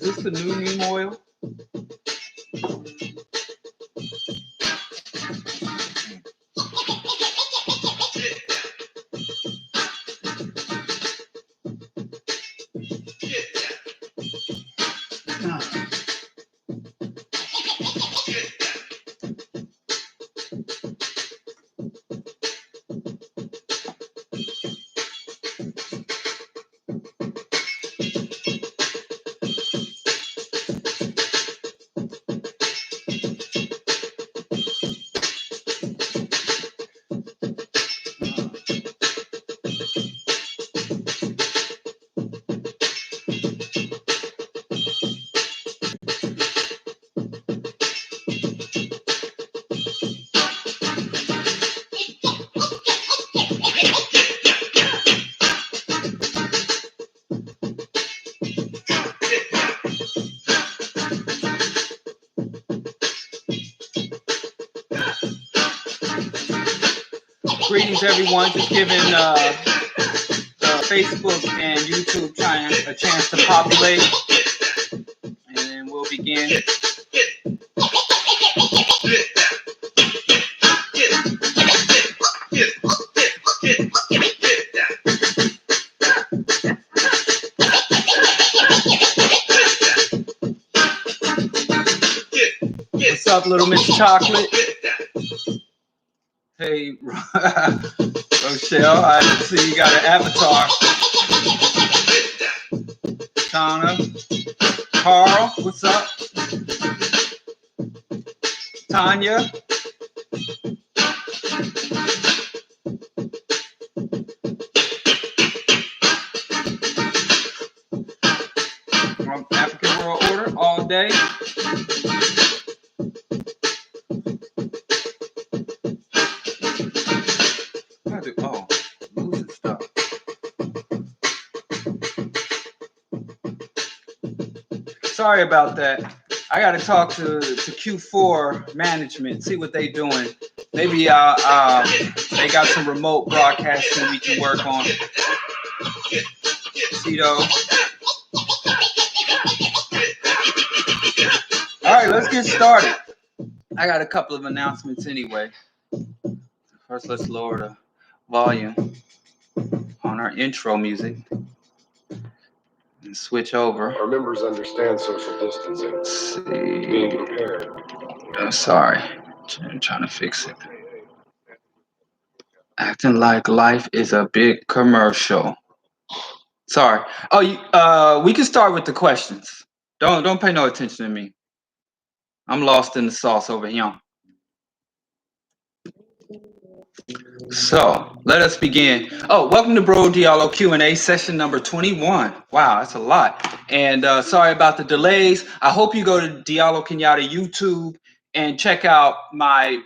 Is this the new neem oil? Greetings, everyone. Just giving Facebook and YouTube a chance to populate, and then we'll begin. What's up, little Miss Chocolate? Hey, Rochelle, I see you got an avatar. Tana, Carl, what's up? Tanya. From African World Order all day. Oh, losing stuff. Sorry about that. I got to talk to Q4 management, see what they're doing. Maybe they got some remote broadcasting we can work on. Tito. All right, let's get started. I got a couple of announcements anyway. First, let's lower the volume on our intro music and switch over. Our members understand social distancing. Let's see. Being prepared. I'm sorry. I'm trying to fix it. Acting like life is a big commercial. Sorry. Oh, we can start with the questions. Don't pay no attention to me. I'm lost in the sauce over here. So let us begin. Oh, welcome to Bro.Diallo Q&A session number 21. Wow, that's a lot. And sorry about the delays. I hope you go to Diallo Kenyatta YouTube and check out my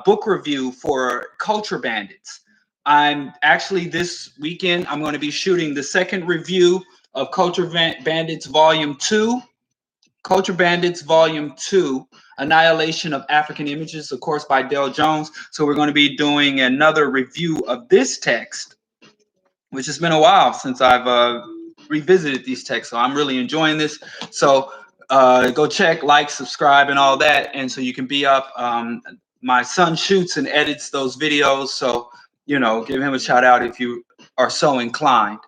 book review for Culture Bandits. I'm actually this weekend, I'm going to be shooting the second review of Culture Bandits Volume 2. Culture Bandits Volume 2, Annihilation of African Images, of course, by Dale Jones. So we're going to be doing another review of this text, which has been a while since I've revisited these texts. So I'm really enjoying this. So go check, like, subscribe, and all that. And so you can be up. My son shoots and edits those videos. So, give him a shout out if you are so inclined.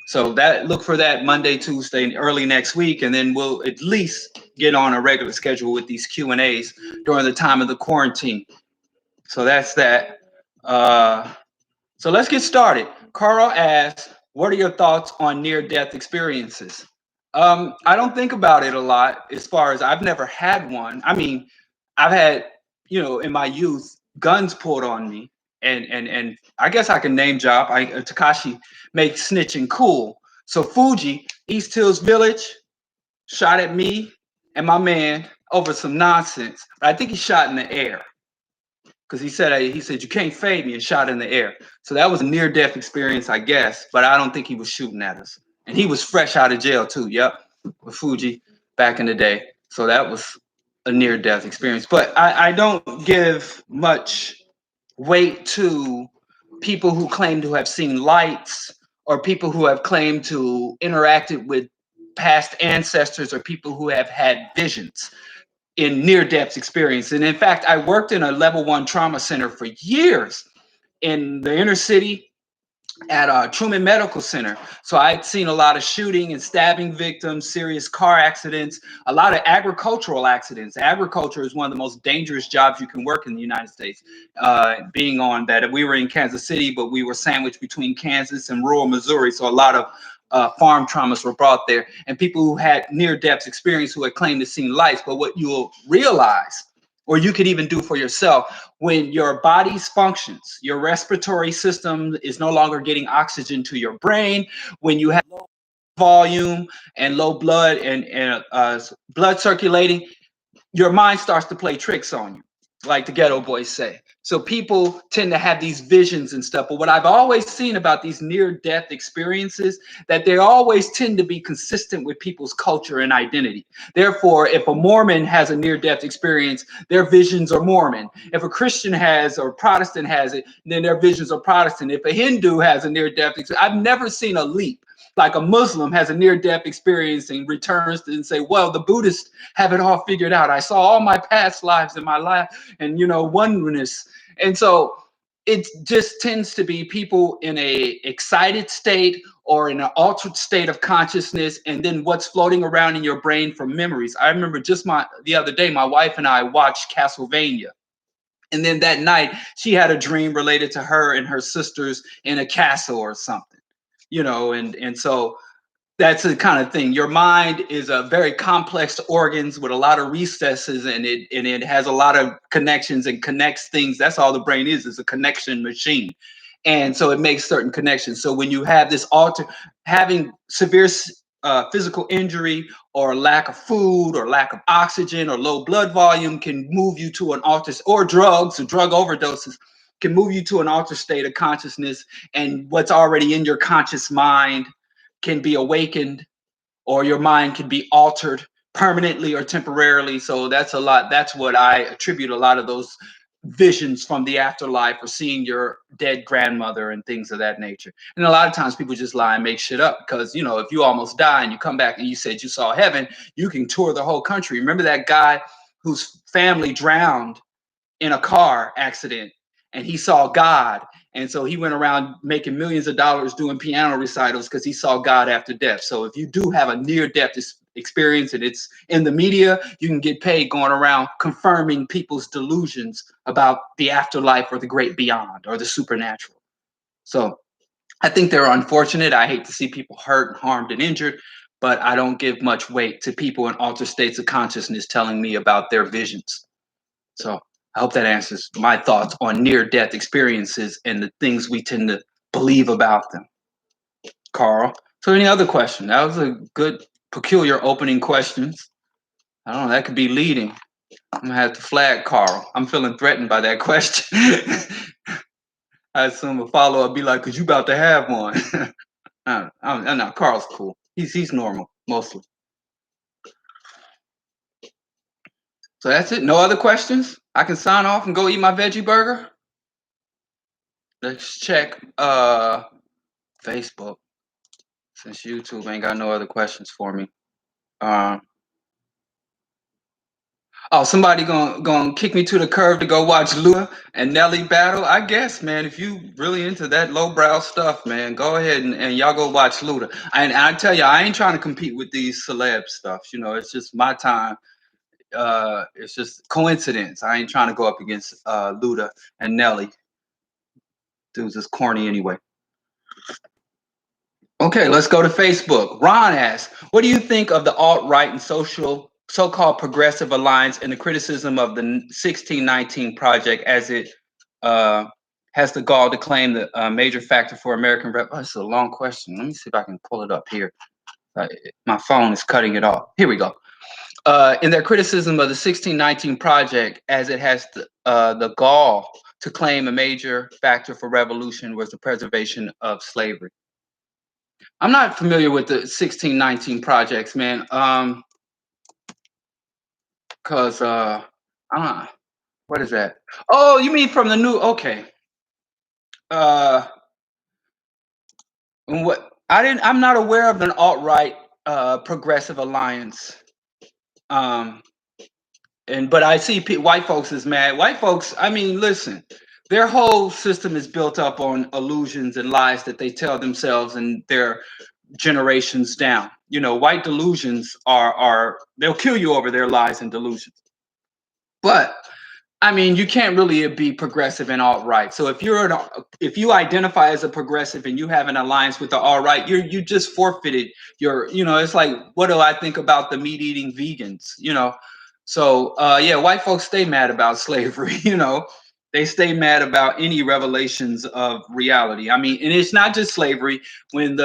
So look for that Monday, Tuesday, early next week, and then we'll at least get on a regular schedule with these Q&As during the time of the quarantine. So that's that. So let's get started. Carl asks, what are your thoughts on near-death experiences? I don't think about it a lot as far as I've never had one. I mean, I've had, in my youth, guns pulled on me. And I guess I can name drop. Takashi makes snitching cool. So Fuji, East Hills Village, shot at me and my man over some nonsense. But I think he shot in the air because he said you can't fade me, and shot in the air. So that was a near-death experience, I guess. But I don't think he was shooting at us. And he was fresh out of jail too. Yep, with Fuji back in the day. So that was a near-death experience. But I don't give much weight to people who claim to have seen lights or people who have claimed to interacted with past ancestors or people who have had visions in near-death experience. And in fact, I worked in a level 1 trauma center for years in the inner city at Truman Medical Center. So I'd seen a lot of shooting and stabbing victims, serious car accidents, a lot of agricultural accidents. Agriculture is one of the most dangerous jobs you can work in the United States. Being on that, we were in Kansas City, but we were sandwiched between Kansas and rural Missouri. So a lot of farm traumas were brought there, and people who had near-death experience who had claimed to seen lights. But what you'll realize, or you could even do for yourself, when your body's functions, your respiratory system is no longer getting oxygen to your brain, when you have low volume and low blood and blood circulating, your mind starts to play tricks on you, like the ghetto boys say. So people tend to have these visions and stuff. But what I've always seen about these near-death experiences, that they always tend to be consistent with people's culture and identity. Therefore, if a Mormon has a near-death experience, their visions are Mormon. If a Christian has or Protestant has it, then their visions are Protestant. If a Hindu has a near-death experience, I've never seen a leap. Like a Muslim has a near-death experience and returns and say, well, the Buddhists have it all figured out. I saw all my past lives in my life and, oneness. And so it just tends to be people in a excited state or in an altered state of consciousness, and then what's floating around in your brain from memories. I remember just the other day, my wife and I watched Castlevania. And then that night, she had a dream related to her and her sisters in a castle or something, and so that's the kind of thing. Your mind is a very complex organs with a lot of recesses, and it has a lot of connections and connects things. That's all the brain is a connection machine. And so it makes certain connections. So when you have this having severe physical injury or lack of food or lack of oxygen or low blood volume can move you to an altered, or drugs or drug overdoses can move you to an altered state of consciousness, and what's already in your conscious mind can be awakened, or your mind can be altered permanently or temporarily. So that's a lot. That's what I attribute a lot of those visions from the afterlife, or seeing your dead grandmother and things of that nature. And a lot of times people just lie and make shit up, because if you almost die and you come back and you said you saw heaven, you can tour the whole country. Remember that guy whose family drowned in a car accident, and he saw God. And so he went around making millions of dollars doing piano recitals because he saw God after death. So if you do have a near-death experience and it's in the media, you can get paid going around confirming people's delusions about the afterlife or the great beyond or the supernatural. So I think they're unfortunate. I hate to see people hurt, harmed, and injured, but I don't give much weight to people in altered states of consciousness telling me about their visions. So I hope that answers my thoughts on near-death experiences and the things we tend to believe about them. Carl, so any other question? That was a good, peculiar opening questions. I don't know, that could be leading. I'm gonna have to flag Carl. I'm feeling threatened by that question. I assume a follow-up be like, cause you about to have one. No, Carl's cool. He's normal, mostly. So that's it. No other questions? I can sign off and go eat my veggie burger. Let's check Facebook, since YouTube ain't got no other questions for me. Somebody gonna kick me to the curb to go watch Luda and Nelly battle? I guess, man, if you really into that lowbrow stuff, man, go ahead and y'all go watch Luda. And I tell you, I ain't trying to compete with these celeb stuff. It's just my time. It's just coincidence. I ain't trying to go up against Luda and Nelly. Dudes is corny anyway. Okay, let's go to Facebook. Ron asks, what do you think of the alt-right and so-called progressive alliance and the criticism of the 1619 Project, as it has the gall to claim the major factor for American This is a long question. Let me see if I can pull it up here. My phone is cutting it off. Here we go. In their criticism of the 1619 Project, as it has the gall to claim a major factor for revolution was the preservation of slavery. I'm not familiar with the 1619 projects, man. Cause what is that? Oh, you mean from the new? Okay. What I'm not aware of an alt-right progressive alliance. Um, but I see white folks is mad. White folks, I mean, listen, their whole system is built up on illusions and lies that they tell themselves and their generations down. You know, white delusions are they'll kill you over their lies and delusions. But I mean, you can't really be progressive and alt right. So if you identify as a progressive and you have an alliance with the alt right, you just forfeited your. You know, it's like, what do I think about the meat eating vegans? You know, so yeah, white folks stay mad about slavery. You know, they stay mad about any revelations of reality. I mean, and it's not just slavery. When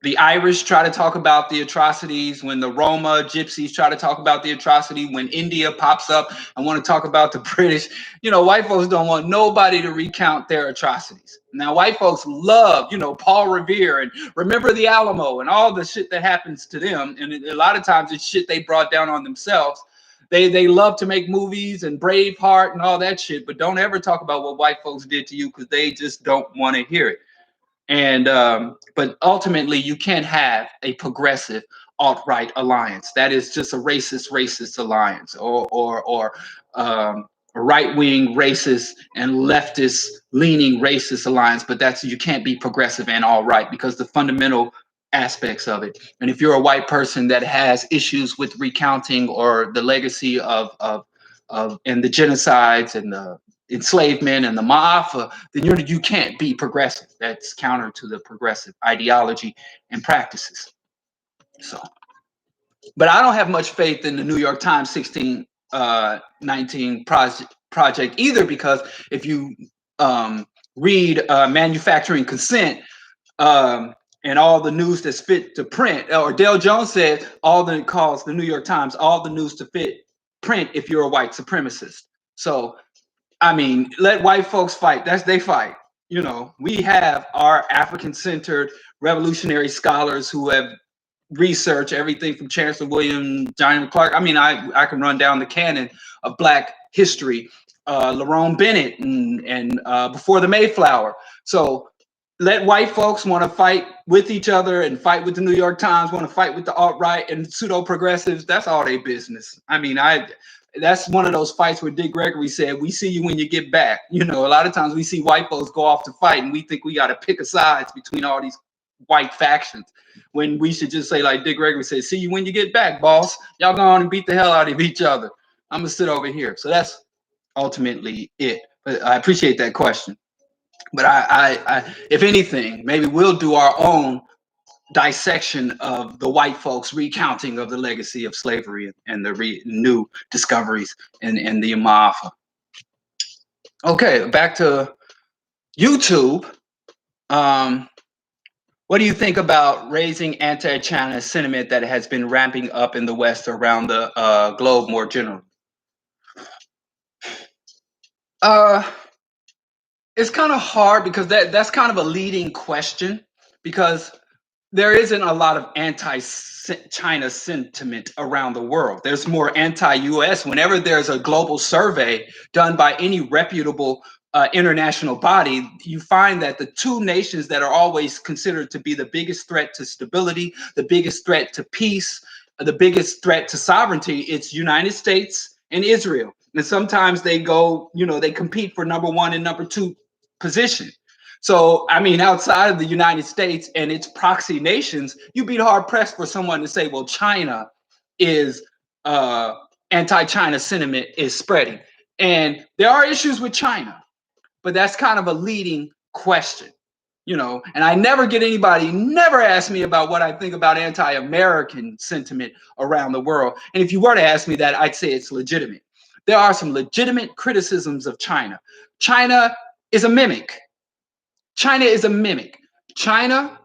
the Irish try to talk about the atrocities, when the Roma gypsies try to talk about the atrocity, when India pops up and want to talk about the British, you know, white folks don't want nobody to recount their atrocities. Now, white folks love, you know, Paul Revere and Remember the Alamo and all the shit that happens to them. And a lot of times it's shit they brought down on themselves. They love to make movies and Braveheart and all that shit, but don't ever talk about what white folks did to you because they just don't want to hear it. And but ultimately, you can't have a progressive alt-right alliance. That is just a racist alliance, or a right-wing racist and leftist-leaning racist alliance. But that's you can't be progressive and alt-right because the fundamental aspects of it. And if you're a white person that has issues with recounting or the legacy of and the genocides and the enslavement and the Ma'afa, then you can't be progressive. That's counter to the progressive ideology and practices. So, but I don't have much faith in the New York Times 1619 project either, because if you read Manufacturing Consent, and all the news that's fit to print, or Dale Jones said, all that calls the New York Times, all the news to fit print if you're a white supremacist. So I mean, let white folks fight. That's they fight. You know, we have our African-centered revolutionary scholars who have researched everything from Chancellor William, John Clark. I mean, I can run down the canon of Black history, Lerone Bennett, and before the Mayflower. So let white folks want to fight with each other and fight with the New York Times, want to fight with the alt-right and pseudo progressives. That's all their business. I mean, that's one of those fights where Dick Gregory said, "We see you when you get back." You know, a lot of times we see white folks go off to fight and we think we got to pick a sides between all these white factions, when we should just say, like Dick Gregory said, "See you when you get back, boss. Y'all go on and beat the hell out of each other. I'm gonna sit over here." So that's ultimately it. But I appreciate that question. But if anything, maybe we'll do our own dissection of the white folks recounting of the legacy of slavery and the new discoveries in the Maafa. Okay, back to YouTube. What do you think about raising anti-China sentiment that has been ramping up in the West around the globe more generally? It's kind of hard because that's kind of a leading question, because there isn't a lot of anti-China sentiment around the world. There's more anti-US. Whenever there's a global survey done by any reputable international body, you find that the two nations that are always considered to be the biggest threat to stability, the biggest threat to peace, the biggest threat to sovereignty, it's United States and Israel. And sometimes they go, you know, they compete for number one and number two position. So, I mean, outside of the United States and its proxy nations, you'd be hard pressed for someone to say, well, China is anti-China sentiment is spreading. And there are issues with China, but that's kind of a leading question, you know. And I never get anybody, never ask me about what I think about anti-American sentiment around the world. And if you were to ask me that, I'd say it's legitimate. There are some legitimate criticisms of China. China is a mimic. China is a mimic. China,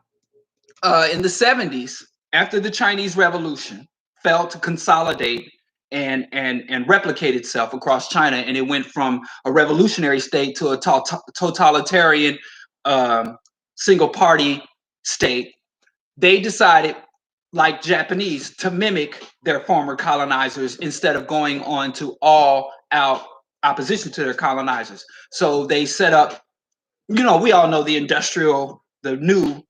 in the 70s, after the Chinese Revolution, failed to consolidate and replicate itself across China, and it went from a revolutionary state to a totalitarian single party state. They decided, like Japanese, to mimic their former colonizers instead of going on to all out opposition to their colonizers. So they set up, you know, we all know the the new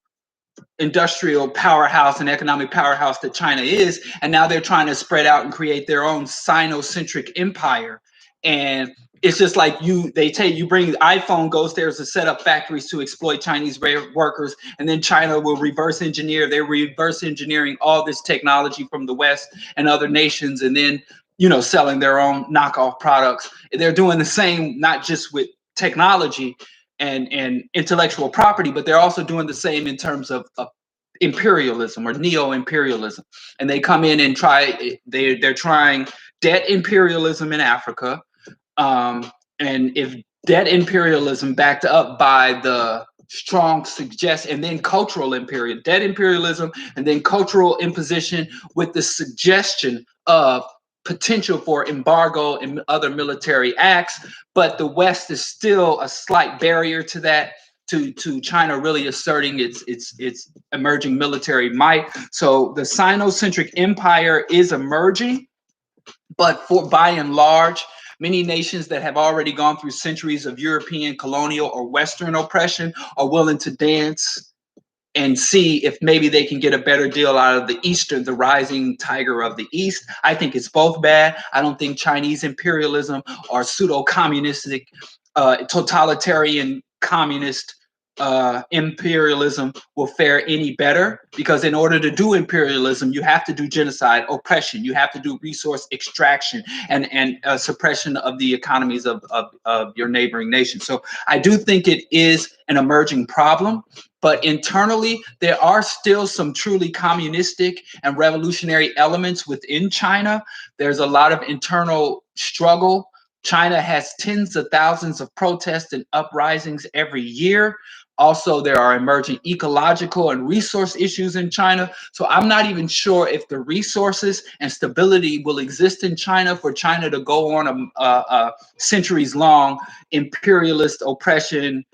industrial powerhouse and economic powerhouse that China is, and now they're trying to spread out and create their own Sino-centric empire. And it's just like you bring iPhone goes there to set up factories to exploit Chinese workers, and then China will reverse engineer. They're reverse engineering all this technology from the West and other nations, and then selling their own knockoff products. They're doing the same, not just with technology and intellectual property, but they're also doing the same in terms of imperialism or neo-imperialism. And they come in and they're trying debt imperialism in Africa. And if debt imperialism backed up by the strong and then cultural debt imperialism, and then cultural imposition with the suggestion of potential for embargo and other military acts, but the West is still a slight barrier to that, to China really asserting its emerging military might. So the Sino-centric empire is emerging, but by and large, many nations that have already gone through centuries of European colonial or Western oppression are willing to dance and see if maybe they can get a better deal out of the rising tiger of the East. I think it's both bad. I don't think Chinese imperialism or pseudo-communistic, totalitarian communist imperialism will fare any better, because in order to do imperialism, you have to do genocide, oppression, you have to do resource extraction and suppression of the economies of your neighboring nation. So I do think it is an emerging problem. But internally, there are still some truly communistic and revolutionary elements within China. There's a lot of internal struggle. China has tens of thousands of protests and uprisings every year. Also, there are emerging ecological and resource issues in China. So I'm not even sure if the resources and stability will exist in China for China to go on a centuries-long imperialist oppression,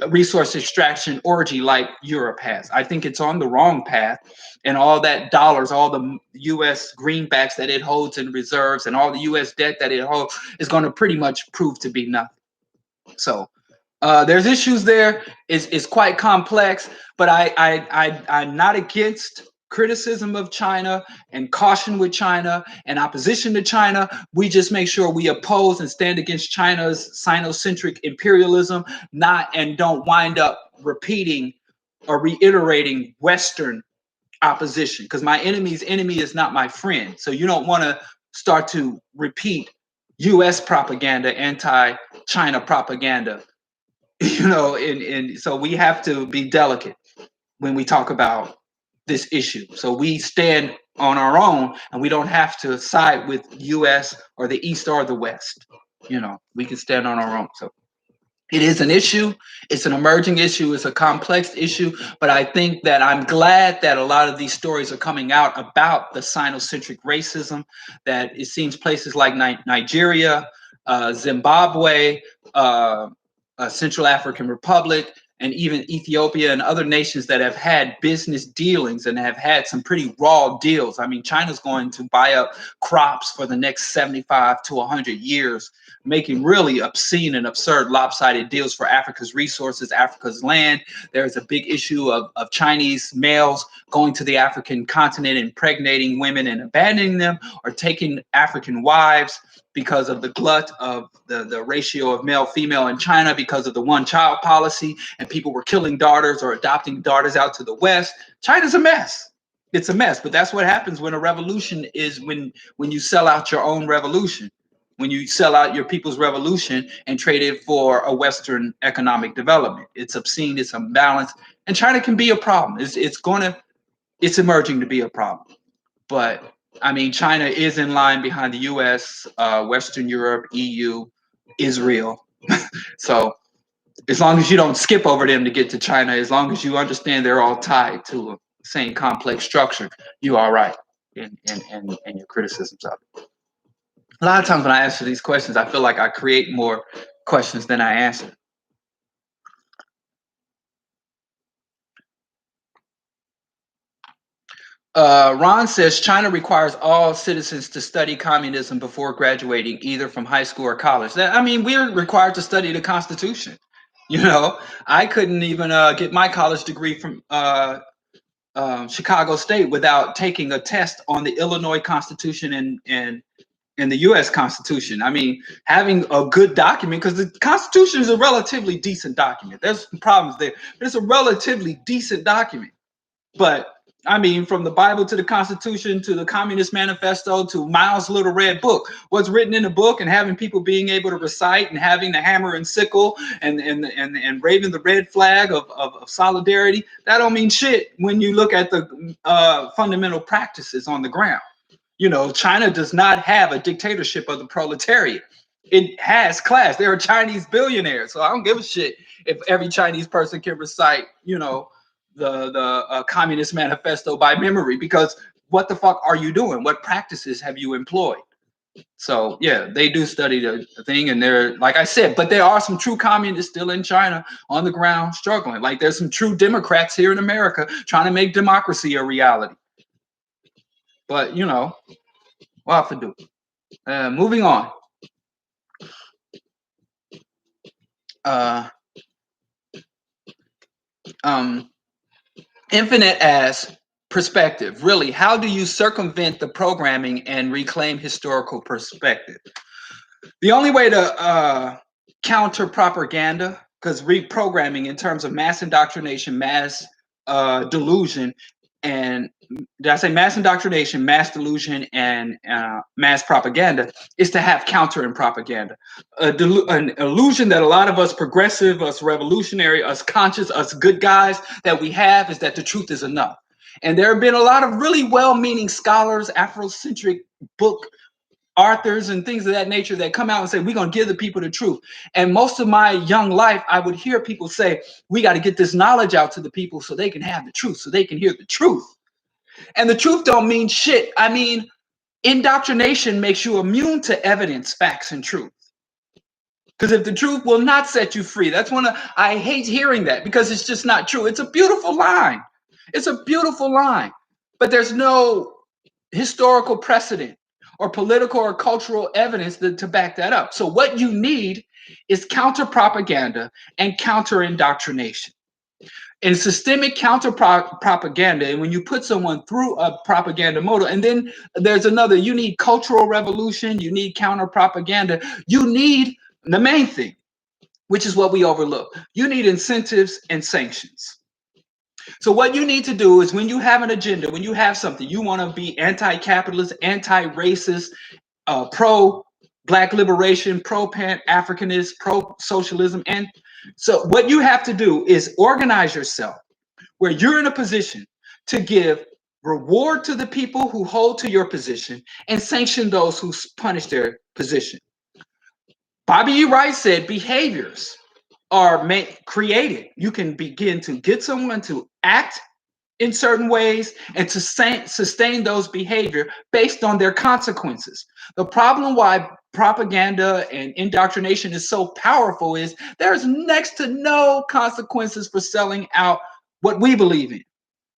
resource extraction orgy like Europe has. I think it's on the wrong path, and all that dollars, all the U.S. greenbacks that it holds in reserves, and all the U.S. debt that it holds is going to pretty much prove to be nothing. So there's issues there. It's quite complex, but I'm not against criticism of China and caution with China and opposition to China. We just make sure we oppose and stand against China's Sino-centric imperialism, and don't wind up repeating or reiterating Western opposition, because my enemy's enemy is not my friend. So you don't want to start to repeat U.S. propaganda, anti-China propaganda, and so we have to be delicate when we talk about this issue. So we stand on our own, and we don't have to side with U.S. or the East or the West. We can stand on our own. So it is an issue. It's an emerging issue. It's a complex issue. But I think that I'm glad that a lot of these stories are coming out about the Sinocentric racism, that it seems places like Nigeria, Zimbabwe, Central African Republic, and even Ethiopia and other nations that have had business dealings and have had some pretty raw deals. I mean, China's going to buy up crops for the next 75 to 100 years, making really obscene and absurd lopsided deals for Africa's resources, Africa's land. There's a big issue of Chinese males going to the African continent, impregnating women and abandoning them, or taking African wives because of the glut of the ratio of male-female in China, because of the one-child policy, and people were killing daughters or adopting daughters out to the West. China's a mess. It's a mess, but that's what happens when a revolution is when you sell out your own revolution, when you sell out your people's revolution and trade it for a Western economic development. It's obscene, it's unbalanced, and China can be a problem. It's emerging to be a problem. But I mean, China is in line behind the U.S., Western Europe, EU, Israel. So as long as you don't skip over them to get to China, as long as you understand they're all tied to the same complex structure, you're all right in your criticisms of it. A lot of times when I answer these questions, I feel like I create more questions than I answer. Ron says China requires all citizens to study communism before graduating, either from high school or college. I mean, we're required to study the Constitution. You know, I couldn't even get my college degree from Chicago State without taking a test on the Illinois Constitution and the U.S. Constitution. I mean, having a good document, because the Constitution is a relatively decent document. There's some problems there, but it's a relatively decent document. But I mean, from the Bible to the Constitution to the Communist Manifesto to Miles' Little Red Book, what's written in the book, and having people being able to recite and having the hammer and sickle and waving the red flag of solidarity, that don't mean shit when you look at the fundamental practices on the ground. You know, China does not have a dictatorship of the proletariat. It has class. There are Chinese billionaires, so I don't give a shit if every Chinese person can recite, you know, the Communist Manifesto by memory, because what the fuck are you doing? What practices have you employed? So yeah, they do study the thing, and they're, like I said, but there are some true communists still in China on the ground struggling. Like there's some true Democrats here in America trying to make democracy a reality. But you know, what to do? Moving on. Uh, um, Infinite as perspective. Really, how do you circumvent the programming and reclaim historical perspective? The only way to counter propaganda, because reprogramming in terms of mass indoctrination, mass delusion, and did I say mass indoctrination, mass delusion, and mass propaganda, is to have counter in propaganda. An illusion that a lot of us progressive, us revolutionary, us conscious, us good guys that we have is that the truth is enough. And there have been a lot of really well-meaning scholars, Afrocentric book authors and things of that nature that come out and say, we're going to give the people the truth. And most of my young life, I would hear people say, we got to get this knowledge out to the people so they can have the truth, so they can hear the truth. And the truth don't mean shit. I mean, indoctrination makes you immune to evidence, facts, and truth. Because if the truth will not set you free, that's one of, I hate hearing that because it's just not true. It's a beautiful line. It's a beautiful line. But there's no historical precedent or political or cultural evidence to back that up. So what you need is counter propaganda and counter indoctrination. And systemic counter propaganda, and when you put someone through a propaganda model, and then there's another, you need cultural revolution, you need counter propaganda, you need the main thing, which is what we overlook. You need incentives and sanctions. So what you need to do is when you have an agenda, when you have something, you want to be anti-capitalist, anti-racist, pro-Black liberation, pro-Pan-Africanist, pro-socialism. And so what you have to do is organize yourself where you're in a position to give reward to the people who hold to your position and sanction those who punish their position. Bobby E. Wright said behaviors are created. You can begin to get someone to act in certain ways and to sustain those behavior based on their consequences. The problem why propaganda and indoctrination is so powerful is there's next to no consequences for selling out what we believe in.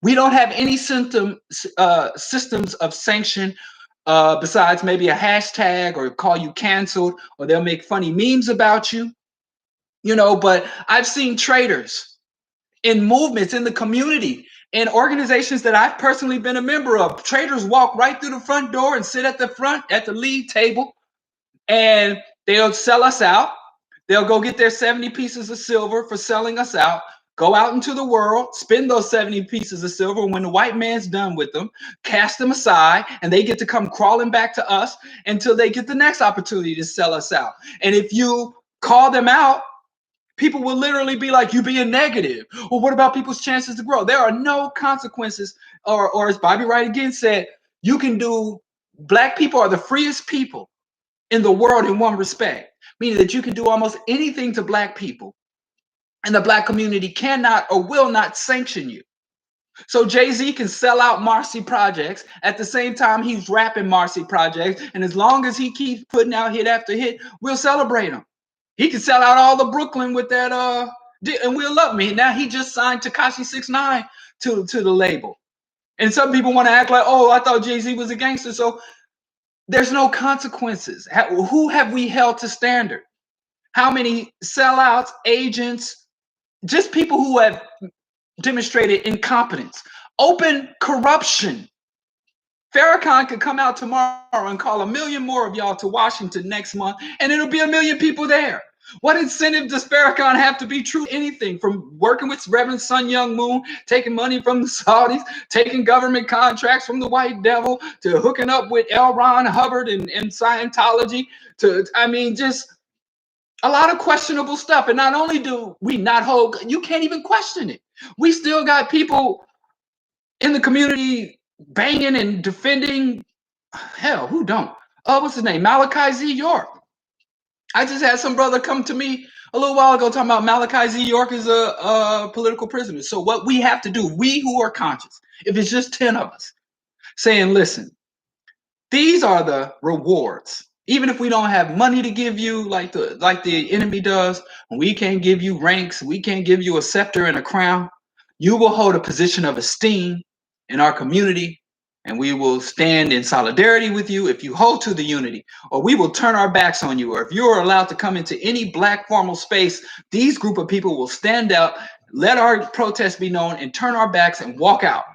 We don't have any systems of sanction besides maybe a hashtag or call you canceled, or they'll make funny memes about you, you know. But I've seen traitors in movements in the community and organizations that I've personally been a member of. Traders walk right through the front door and sit at the front at the lead table, and they'll sell us out. They'll go get their 70 pieces of silver for selling us out, go out into the world, spend those 70 pieces of silver. When the white man's done with them, cast them aside, and they get to come crawling back to us until they get the next opportunity to sell us out. And if you call them out, people will literally be like, you being negative. Well, what about people's chances to grow? There are no consequences. Or as Bobby Wright again said, you can do, Black people are the freest people in the world in one respect, meaning that you can do almost anything to Black people, and the Black community cannot or will not sanction you. So Jay-Z can sell out Marcy Projects at the same time he's rapping Marcy Projects, and as long as he keeps putting out hit after hit, we'll celebrate him. He can sell out all the Brooklyn with that, and we'll love me. Now he just signed Tekashi 6ix9ine to the label. And some people want to act like, oh, I thought Jay-Z was a gangster. So there's no consequences. Who have we held to standard? How many sellouts, agents, just people who have demonstrated incompetence, open corruption. Farrakhan could come out tomorrow and call 1 million more of y'all to Washington next month, and it'll be 1 million people there. What incentive does Farrakhan have to be true? Anything from working with Reverend Sun Young Moon, taking money from the Saudis, taking government contracts from the white devil, to hooking up with L. Ron Hubbard and Scientology, to, I mean, just a lot of questionable stuff. And not only do we not hold, you can't even question it. We still got people in the community banging and defending. Hell, who don't? What's his name? Malachi Z. York. I just had some brother come to me a little while ago talking about Malachi Z. York is a political prisoner. So what we have to do, we who are conscious, if it's just 10 of us, saying, listen, these are the rewards. Even if we don't have money to give you like the enemy does, we can't give you ranks, we can't give you a scepter and a crown, you will hold a position of esteem in our community, and we will stand in solidarity with you if you hold to the unity, or we will turn our backs on you. Or if you are allowed to come into any black formal space, these group of people will stand out, let our protest be known, and turn our backs and walk out.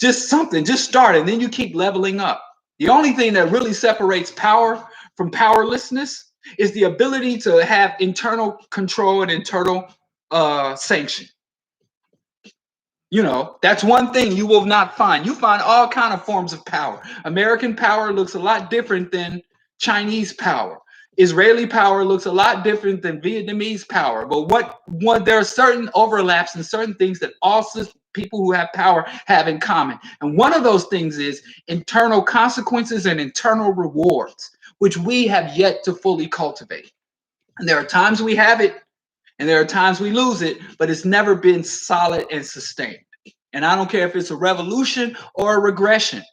Just something, just start, and then you keep leveling up. The only thing that really separates power from powerlessness is the ability to have internal control and internal sanction. You know, that's one thing you will not find. You find all kind of forms of power. American power looks a lot different than Chinese power. Israeli power looks a lot different than Vietnamese power. But what there are certain overlaps and certain things that all people who have power have in common. And one of those things is internal consequences and internal rewards, which we have yet to fully cultivate. And there are times we have it, and there are times we lose it, but it's never been solid and sustained. And I don't care if it's a revolution or a regression,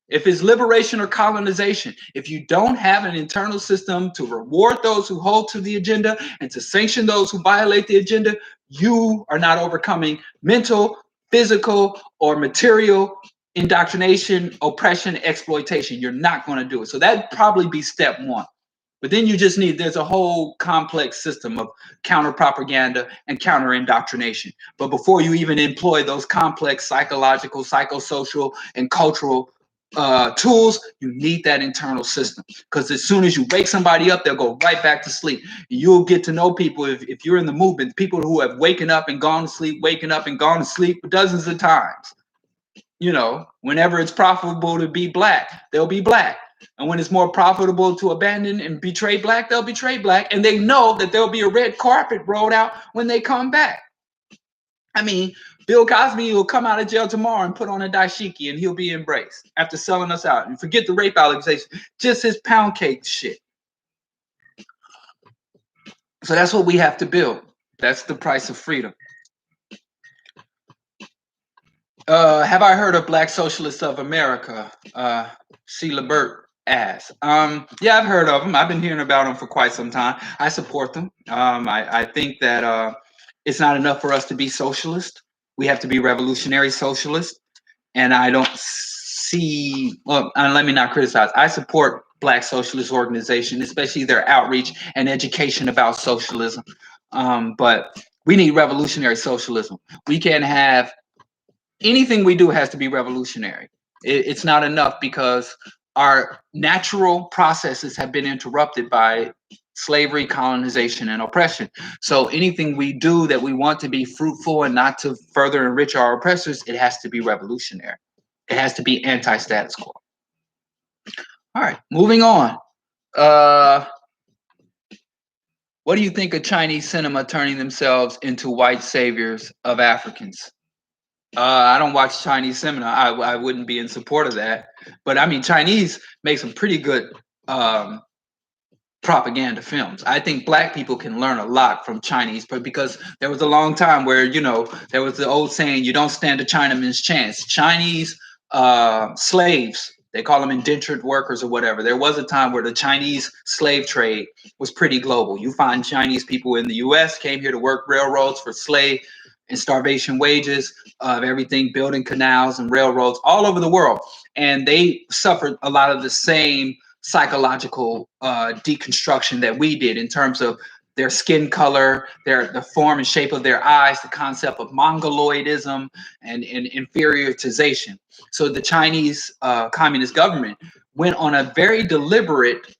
if it's liberation or colonization. If you don't have an internal system to reward those who hold to the agenda and to sanction those who violate the agenda, you are not overcoming mental, physical, or material indoctrination, oppression, exploitation. You're not going to do it. So that'd probably be step one. But then you just need, there's a whole complex system of counter propaganda and counter indoctrination. But before you even employ those complex psychological, psychosocial, and cultural tools, you need that internal system. Because as soon as you wake somebody up, they'll go right back to sleep. You'll get to know people, if you're in the movement, people who have waken up and gone to sleep, waking up and gone to sleep dozens of times. You know, whenever it's profitable to be black, they'll be black. And when it's more profitable to abandon and betray black, they'll betray black. And they know that there'll be a red carpet rolled out when they come back. I mean, Bill Cosby will come out of jail tomorrow and put on a dashiki and he'll be embraced after selling us out. And forget the rape allegations, just his pound cake shit. So that's what we have to build. That's the price of freedom. Have I heard of Black Socialists of America? C. Lebert asks. Yeah, I've heard of them. I've been hearing about them for quite some time. I support them. I think that it's not enough for us to be socialist. We have to be revolutionary socialist. And I don't see, well, let me not criticize. I support Black Socialist Organization, especially their outreach and education about socialism. But we need revolutionary socialism. We can't have anything we do has to be revolutionary. It's not enough because our natural processes have been interrupted by slavery, colonization, and oppression. So anything we do that we want to be fruitful and not to further enrich our oppressors, it has to be revolutionary. It has to be anti-status quo. All right, moving on. What do you think of Chinese cinema turning themselves into white saviors of Africans? I don't watch Chinese cinema. I wouldn't be in support of that. But I mean, Chinese make some pretty good propaganda films. I think black people can learn a lot from Chinese, but because there was a long time where, you know, there was the old saying, you don't stand a Chinaman's chance. Chinese slaves, they call them indentured workers or whatever. There was a time where the Chinese slave trade was pretty global. You find Chinese people in the US came here to work railroads for slave and starvation wages of everything, building canals and railroads all over the world. And they suffered a lot of the same psychological deconstruction that we did in terms of their skin color, the form and shape of their eyes, the concept of mongoloidism and inferiorization. So the Chinese communist government went on a very deliberate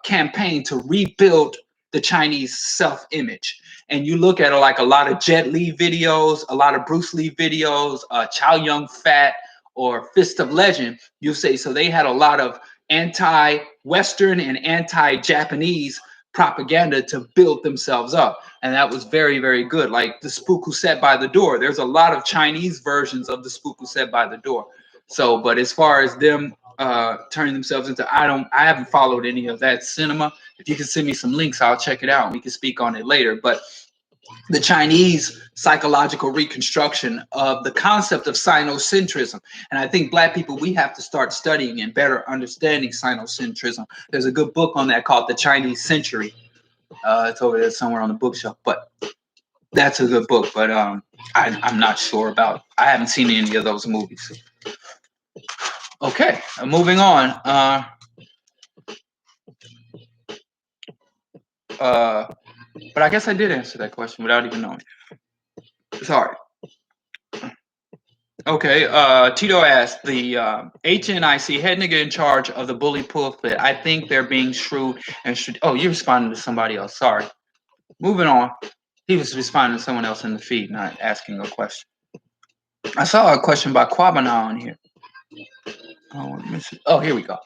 campaign to rebuild the Chinese self-image. And you look at like a lot of Jet Li videos, a lot of Bruce Lee videos, Chow Yun Fat or Fist of Legend, you say, so they had a lot of anti-Western and anti-Japanese propaganda to build themselves up. And that was very, very good. Like the spook who sat by the door. There's a lot of Chinese versions of the spook who sat by the door. So, but as far as them turning themselves into, I haven't followed any of that cinema. If you can send me some links, I'll check it out and we can speak on it later. But the Chinese psychological reconstruction of the concept of sinocentrism. And I think Black people, we have to start studying and better understanding sinocentrism. There's a good book on that called The Chinese Century. It's over there somewhere on the bookshelf, but that's a good book. But I'm not sure about, I haven't seen any of those movies. Okay, moving on. But I guess I did answer that question without even knowing. Sorry. Okay, Tito asked, the HNIC head nigga in charge of the bully pulpit. I think they're being shrewd and oh, you responded to somebody else. Sorry. Moving on. He was responding to someone else in the feed, not asking a question. I saw a question by Kwabana on here. Oh, here we go.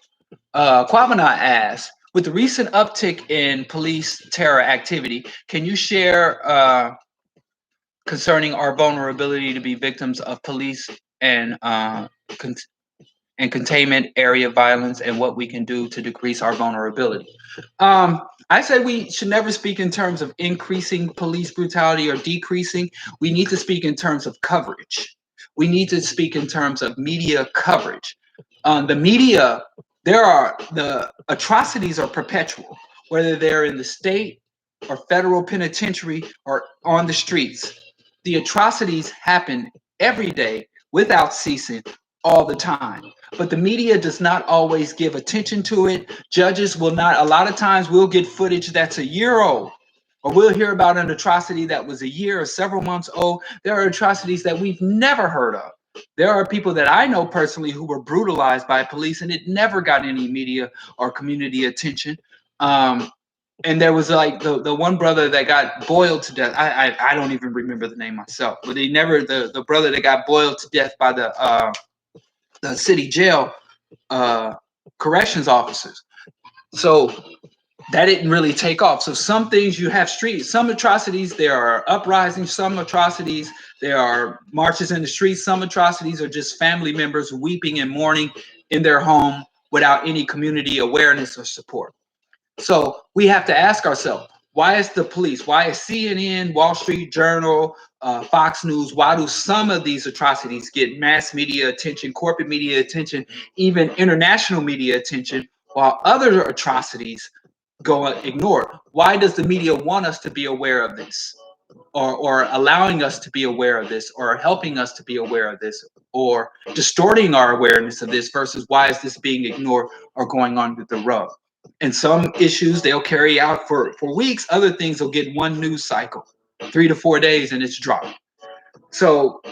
Kwabana asked, with the recent uptick in police terror activity, can you share concerning our vulnerability to be victims of police and containment area violence and what we can do to decrease our vulnerability? I say we should never speak in terms of increasing police brutality or decreasing. We need to speak in terms of coverage. We need to speak in terms of media coverage. The media, the atrocities are perpetual, whether they're in the state or federal penitentiary or on the streets. The atrocities happen every day without ceasing all the time. But the media does not always give attention to it. Judges will not, a lot of times we'll get footage that's a year old, or we'll hear about an atrocity that was a year or several months old. There are atrocities that we've never heard of. There are people that I know personally who were brutalized by police and it never got any media or community attention. And there was like the one brother that got boiled to death. I don't even remember the name myself, but he never, the brother that got boiled to death by the city jail corrections officers. So that didn't really take off. So some things you have streets, some atrocities, there are uprisings, some atrocities, there are marches in the streets, some atrocities are just family members weeping and mourning in their home without any community awareness or support. So we have to ask ourselves, why is the police, why is CNN, Wall Street Journal, Fox News, why do some of these atrocities get mass media attention, corporate media attention, even international media attention, while other atrocities go ignored? Why does the media want us to be aware of this, or allowing us to be aware of this, or helping us to be aware of this, or distorting our awareness of this, versus why is this being ignored or going on with the rug? And some issues they'll carry out for weeks. Other things will get one news cycle, 3 to 4 days, and it's dropped. So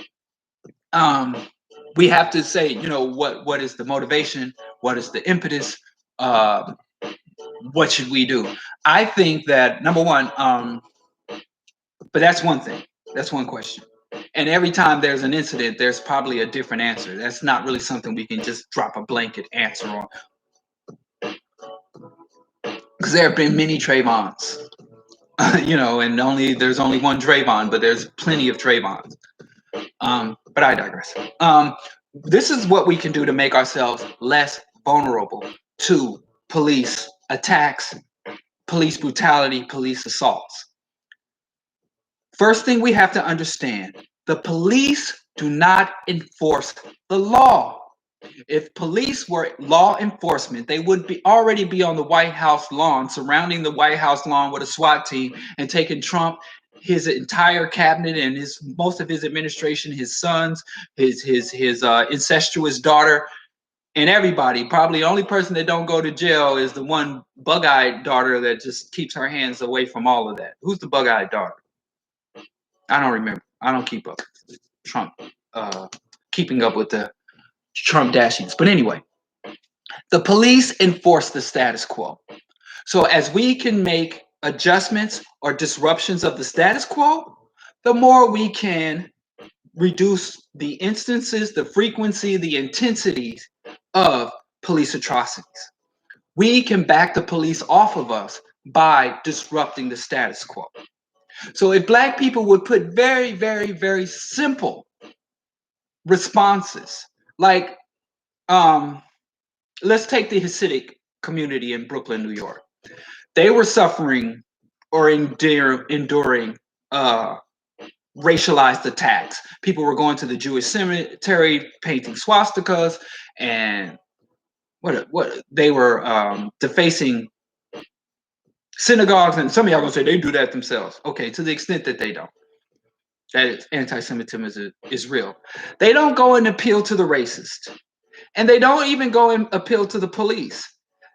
we have to say, you know, what is the motivation? What is the impetus? What should we do? I think that number one, but that's one thing. That's one question. And every time there's an incident, there's probably a different answer. That's not really something we can just drop a blanket answer on. Because there have been many Trayvons, you know, and there's only one Trayvon, but there's plenty of Trayvons. But I digress. This is what we can do to make ourselves less vulnerable to police attacks, police brutality, police assaults. First thing we have to understand, the police do not enforce the law. If police were law enforcement, they would already be on the White House lawn, surrounding the White House lawn with a SWAT team and taking Trump, his entire cabinet, and most of his administration, his sons, his incestuous daughter, And everybody, probably the only person that don't go to jail is the one bug-eyed daughter that just keeps her hands away from all of that. Who's the bug-eyed daughter? I don't remember. I don't keep up with Trump, keeping up with the Trump dashings. But anyway, the police enforce the status quo. So as we can make adjustments or disruptions of the status quo, the more we can reduce the instances, the frequency, the intensities of police atrocities. We can back the police off of us by disrupting the status quo. So if Black people would put very, very, very simple responses, like let's take the Hasidic community in Brooklyn, New York. They were suffering or enduring racialized attacks. People were going to the Jewish cemetery, painting swastikas, and what they were defacing synagogues. And some of y'all gonna say they do that themselves. Okay, to the extent that they don't. That is, anti-Semitism is real. They don't go and appeal to the racist, and they don't even go and appeal to the police.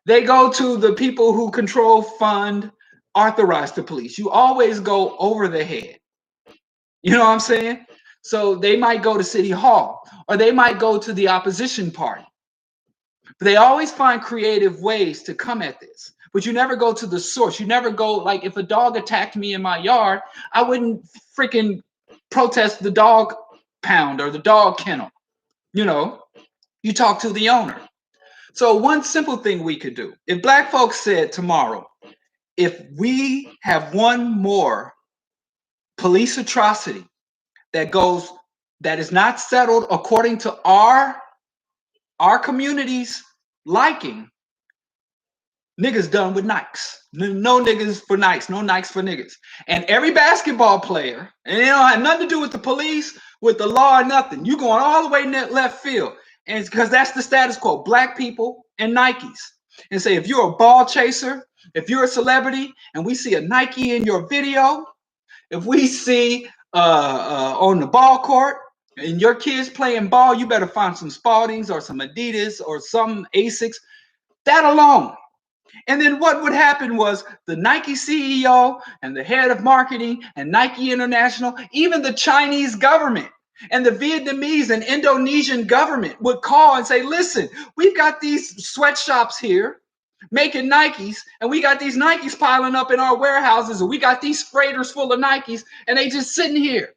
They go to the people who control, fund, authorize the police. You always go over the head. You know what I'm saying? So they might go to City Hall, or they might go to the opposition party. But they always find creative ways to come at this. But you never go to the source. You never go, like, if a dog attacked me in my yard, I wouldn't freaking protest the dog pound or the dog kennel. You know, you talk to the owner. So one simple thing we could do, if Black folks said tomorrow, if we have one more police atrocity that is not settled according to our community's liking, niggas done with Nikes. No niggas for Nikes, no Nikes for niggas. And every basketball player, and it don't have nothing to do with the police, with the law, or nothing. You going all the way left field. And it's because that's the status quo, Black people and Nikes. And say, if you're a ball chaser, if you're a celebrity, and we see a Nike in your video, if we see on the ball court and your kids playing ball, you better find some Spaldings or some Adidas or some Asics. That alone. And then what would happen was the Nike CEO and the head of marketing and Nike International, even the Chinese government and the Vietnamese and Indonesian government would call and say, listen, we've got these sweatshops here making Nikes, and we got these Nikes piling up in our warehouses, and we got these freighters full of Nikes, and they just sitting here.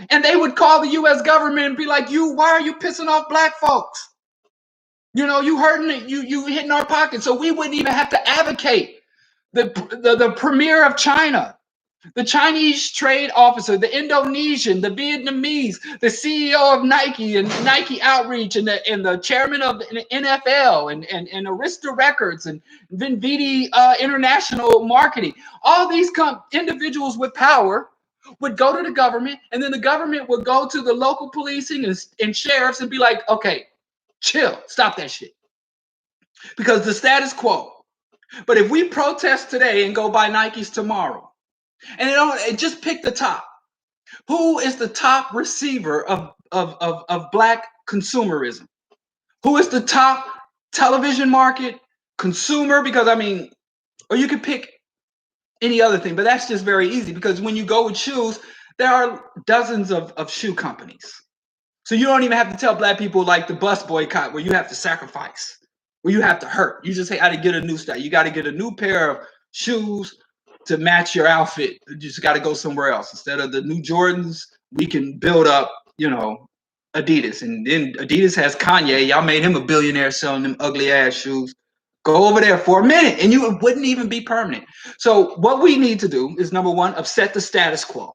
And they would call the U.S. government and be like, why are you pissing off Black folks? You know, you hurting it, you hitting our pockets. So we wouldn't even have to advocate. The premier of China, the Chinese trade officer, the Indonesian, the Vietnamese, the CEO of Nike and Nike Outreach, and the chairman of the NFL and Arista Records and Vinvidi International Marketing. All these individuals with power would go to the government, and then the government would go to the local policing and sheriffs and be like, okay, chill, stop that shit. Because the status quo. But if we protest today and go buy Nikes tomorrow, and just pick the top. Who is the top receiver of Black consumerism? Who is the top television market consumer? Because or you could pick any other thing, but that's just very easy because when you go with shoes, there are dozens of shoe companies. So you don't even have to tell Black people like the bus boycott where you have to sacrifice, where you have to hurt. You just say, I got to get a new style. You got to get a new pair of shoes to match your outfit. You just got to go somewhere else. Instead of the new Jordans, we can build up, Adidas. And then Adidas has Kanye. Y'all made him a billionaire selling them ugly ass shoes. Go over there for a minute and it wouldn't even be permanent. So what we need to do is, number one, upset the status quo.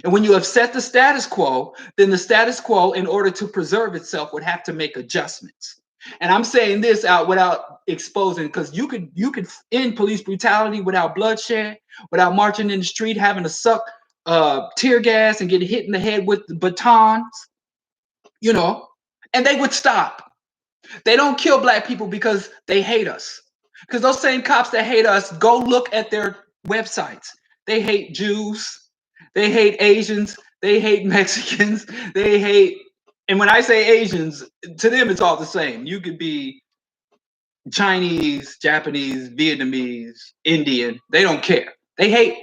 And when you upset the status quo, then the status quo, in order to preserve itself, would have to make adjustments. And I'm saying this out without exposing, because you could end police brutality without bloodshed, without marching in the street, having to suck tear gas and get hit in the head with the batons, and they would stop. They don't kill Black people because they hate us. Because those same cops that hate us, go look at their websites. They hate Jews. They hate Asians. They hate Mexicans. They hate And when I say Asians, to them it's all the same. You could be Chinese, Japanese, Vietnamese, Indian. They don't care. They hate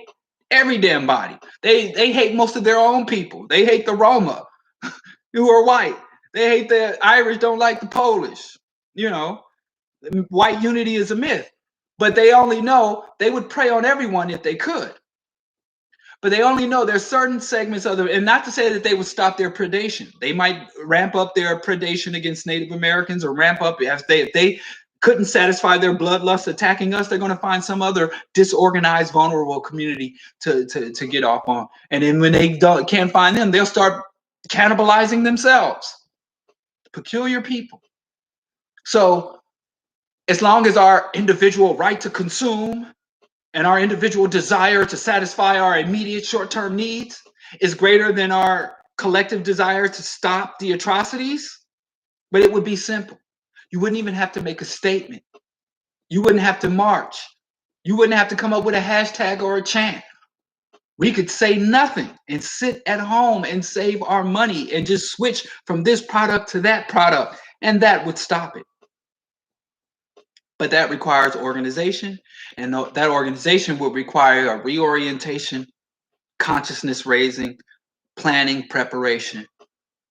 every damn body. They hate most of their own people. They hate the Roma who are white. They hate the Irish, don't like the Polish. You know, white unity is a myth. But they only know they would prey on everyone if they could. But they only know there's certain segments of the, and not to say that they would stop their predation. They might ramp up their predation against Native Americans, or ramp up if they couldn't satisfy their bloodlust attacking us, they're going to find some other disorganized, vulnerable community to get off on. And then when they can't find them, they'll start cannibalizing themselves. Peculiar people. So as long as our individual right to consume and our individual desire to satisfy our immediate short-term needs is greater than our collective desire to stop the atrocities, but it would be simple. You wouldn't even have to make a statement. You wouldn't have to march. You wouldn't have to come up with a hashtag or a chant. We could say nothing and sit at home and save our money and just switch from this product to that product, and that would stop it. But that requires organization, and that organization will require a reorientation, consciousness raising, planning, preparation,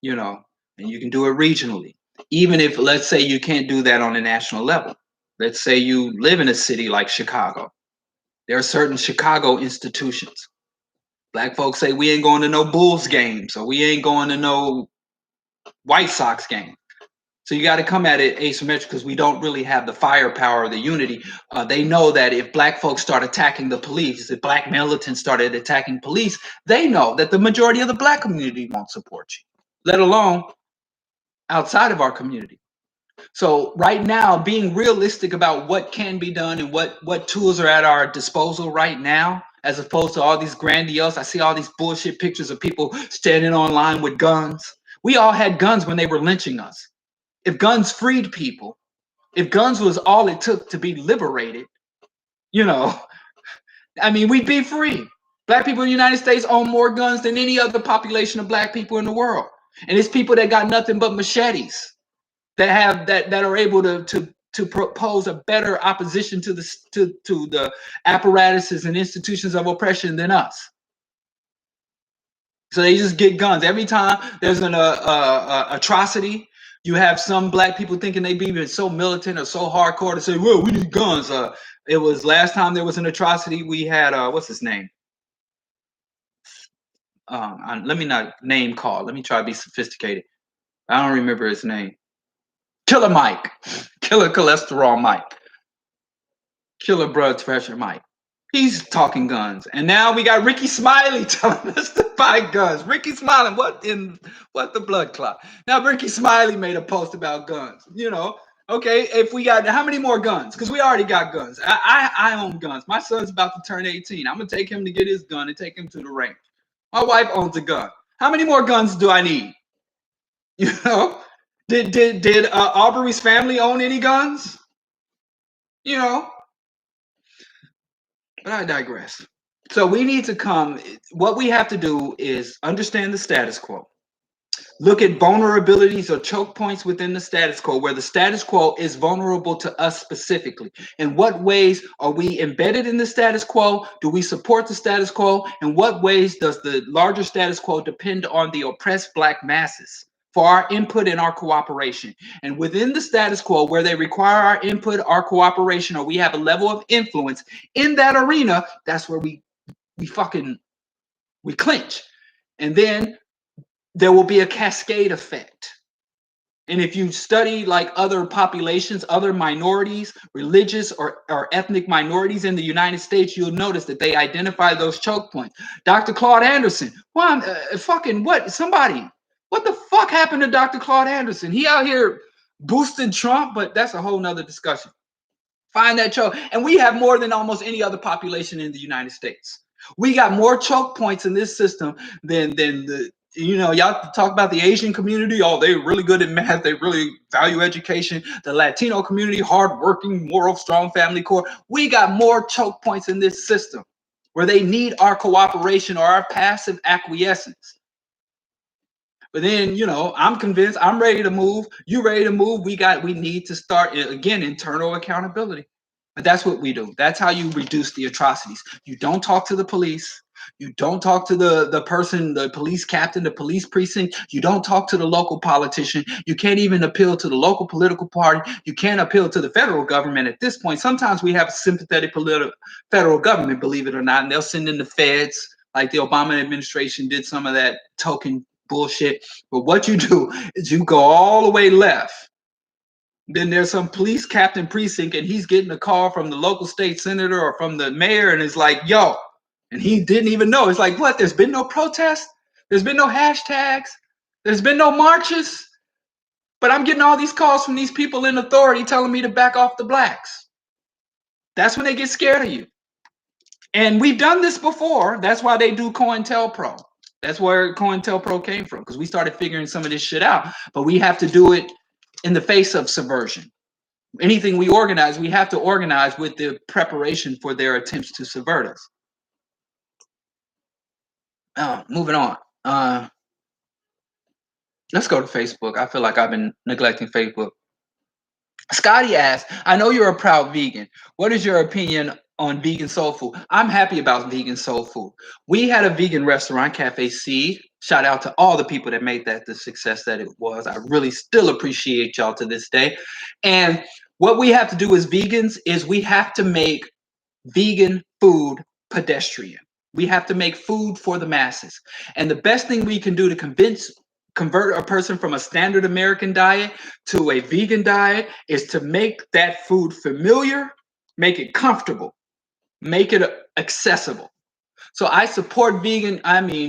and you can do it regionally. Even if, let's say, you can't do that on a national level. Let's say you live in a city like Chicago. There are certain Chicago institutions. Black folks say we ain't going to no Bulls games, or we ain't going to no White Sox game. So you got to come at it asymmetric, because we don't really have the firepower or the unity. They know that if black folks start attacking the police, if black militants started attacking police, they know that the majority of the black community won't support you, let alone outside of our community. So right now, being realistic about what can be done and what tools are at our disposal right now, as opposed to all these grandiose, I see all these bullshit pictures of people standing online with guns. We all had guns when they were lynching us. If guns freed people, if guns was all it took to be liberated, we'd be free. Black people in the United States own more guns than any other population of black people in the world. And it's people that got nothing but machetes that are able to propose a better opposition to the apparatuses and institutions of oppression than us. So they just get guns. Every time there's an atrocity, you have some black people thinking they be so militant or so hardcore to say, well, we need guns. It was last time there was an atrocity, we had, what's his name? Let me not name call. Let me try to be sophisticated. I don't remember his name. Killer Mike. Killer Cholesterol Mike. Killer Blood Pressure Mike. He's talking guns. And now we got Ricky Smiley telling us to buy guns. Ricky Smiley, what the blood clot? Now Ricky Smiley made a post about guns. Okay, if we got, how many more guns? Because we already got guns. I own guns. My son's about to turn 18. I'm going to take him to get his gun and take him to the range. My wife owns a gun. How many more guns do I need? Did Aubrey's family own any guns? But I digress. So we need to what we have to do is understand the status quo. Look at vulnerabilities or choke points within the status quo, where the status quo is vulnerable to us specifically. In what ways are we embedded in the status quo? Do we support the status quo? In what ways does the larger status quo depend on the oppressed black masses for our input and our cooperation? And within the status quo, where they require our input, our cooperation, or we have a level of influence in that arena, that's where we clinch. And then there will be a cascade effect. And if you study like other populations, other minorities, religious or ethnic minorities in the United States, you'll notice that they identify those choke points. Dr. Claude Anderson, what the fuck happened to Dr. Claude Anderson? He out here boosted Trump, but that's a whole nother discussion. Find that choke. And we have more than almost any other population in the United States. We got more choke points in this system than y'all talk about the Asian community. Oh, they're really good at math. They really value education. The Latino community, hardworking, moral, strong family core. We got more choke points in this system where they need our cooperation or our passive acquiescence. But then, I'm convinced, I'm ready to move. You ready to move? We need to start again, internal accountability. But that's what we do. That's how you reduce the atrocities. You don't talk to the police. You don't talk to the person, the police captain, the police precinct. You don't talk to the local politician. You can't even appeal to the local political party. You can't appeal to the federal government at this point. Sometimes we have a sympathetic federal government, believe it or not, and they'll send in the feds, like the Obama administration did some of that token bullshit. But what you do is you go all the way left. Then there's some police captain precinct, and he's getting a call from the local state senator or from the mayor, and it's like, yo, and he didn't even know. It's like, what? There's been no protest. There's been no hashtags. There's been no marches. But I'm getting all these calls from these people in authority telling me to back off the blacks. That's when they get scared of you. And we've done this before. That's why they do COINTELPRO. That's where COINTELPRO came from, because we started figuring some of this shit out. But we have to do it in the face of subversion. Anything we organize, we have to organize with the preparation for their attempts to subvert us. Moving on. Let's go to Facebook. I feel like I've been neglecting Facebook. Scotty asked, I know you're a proud vegan. What is your opinion on vegan soul food? I'm happy about vegan soul food. We had a vegan restaurant, Cafe C. Shout out to all the people that made that the success that it was. I really still appreciate y'all to this day. And what we have to do as vegans is we have to make vegan food pedestrian. We have to make food for the masses. And the best thing we can do to convert a person from a standard American diet to a vegan diet is to make that food familiar, make it comfortable, make it accessible. So I support vegan,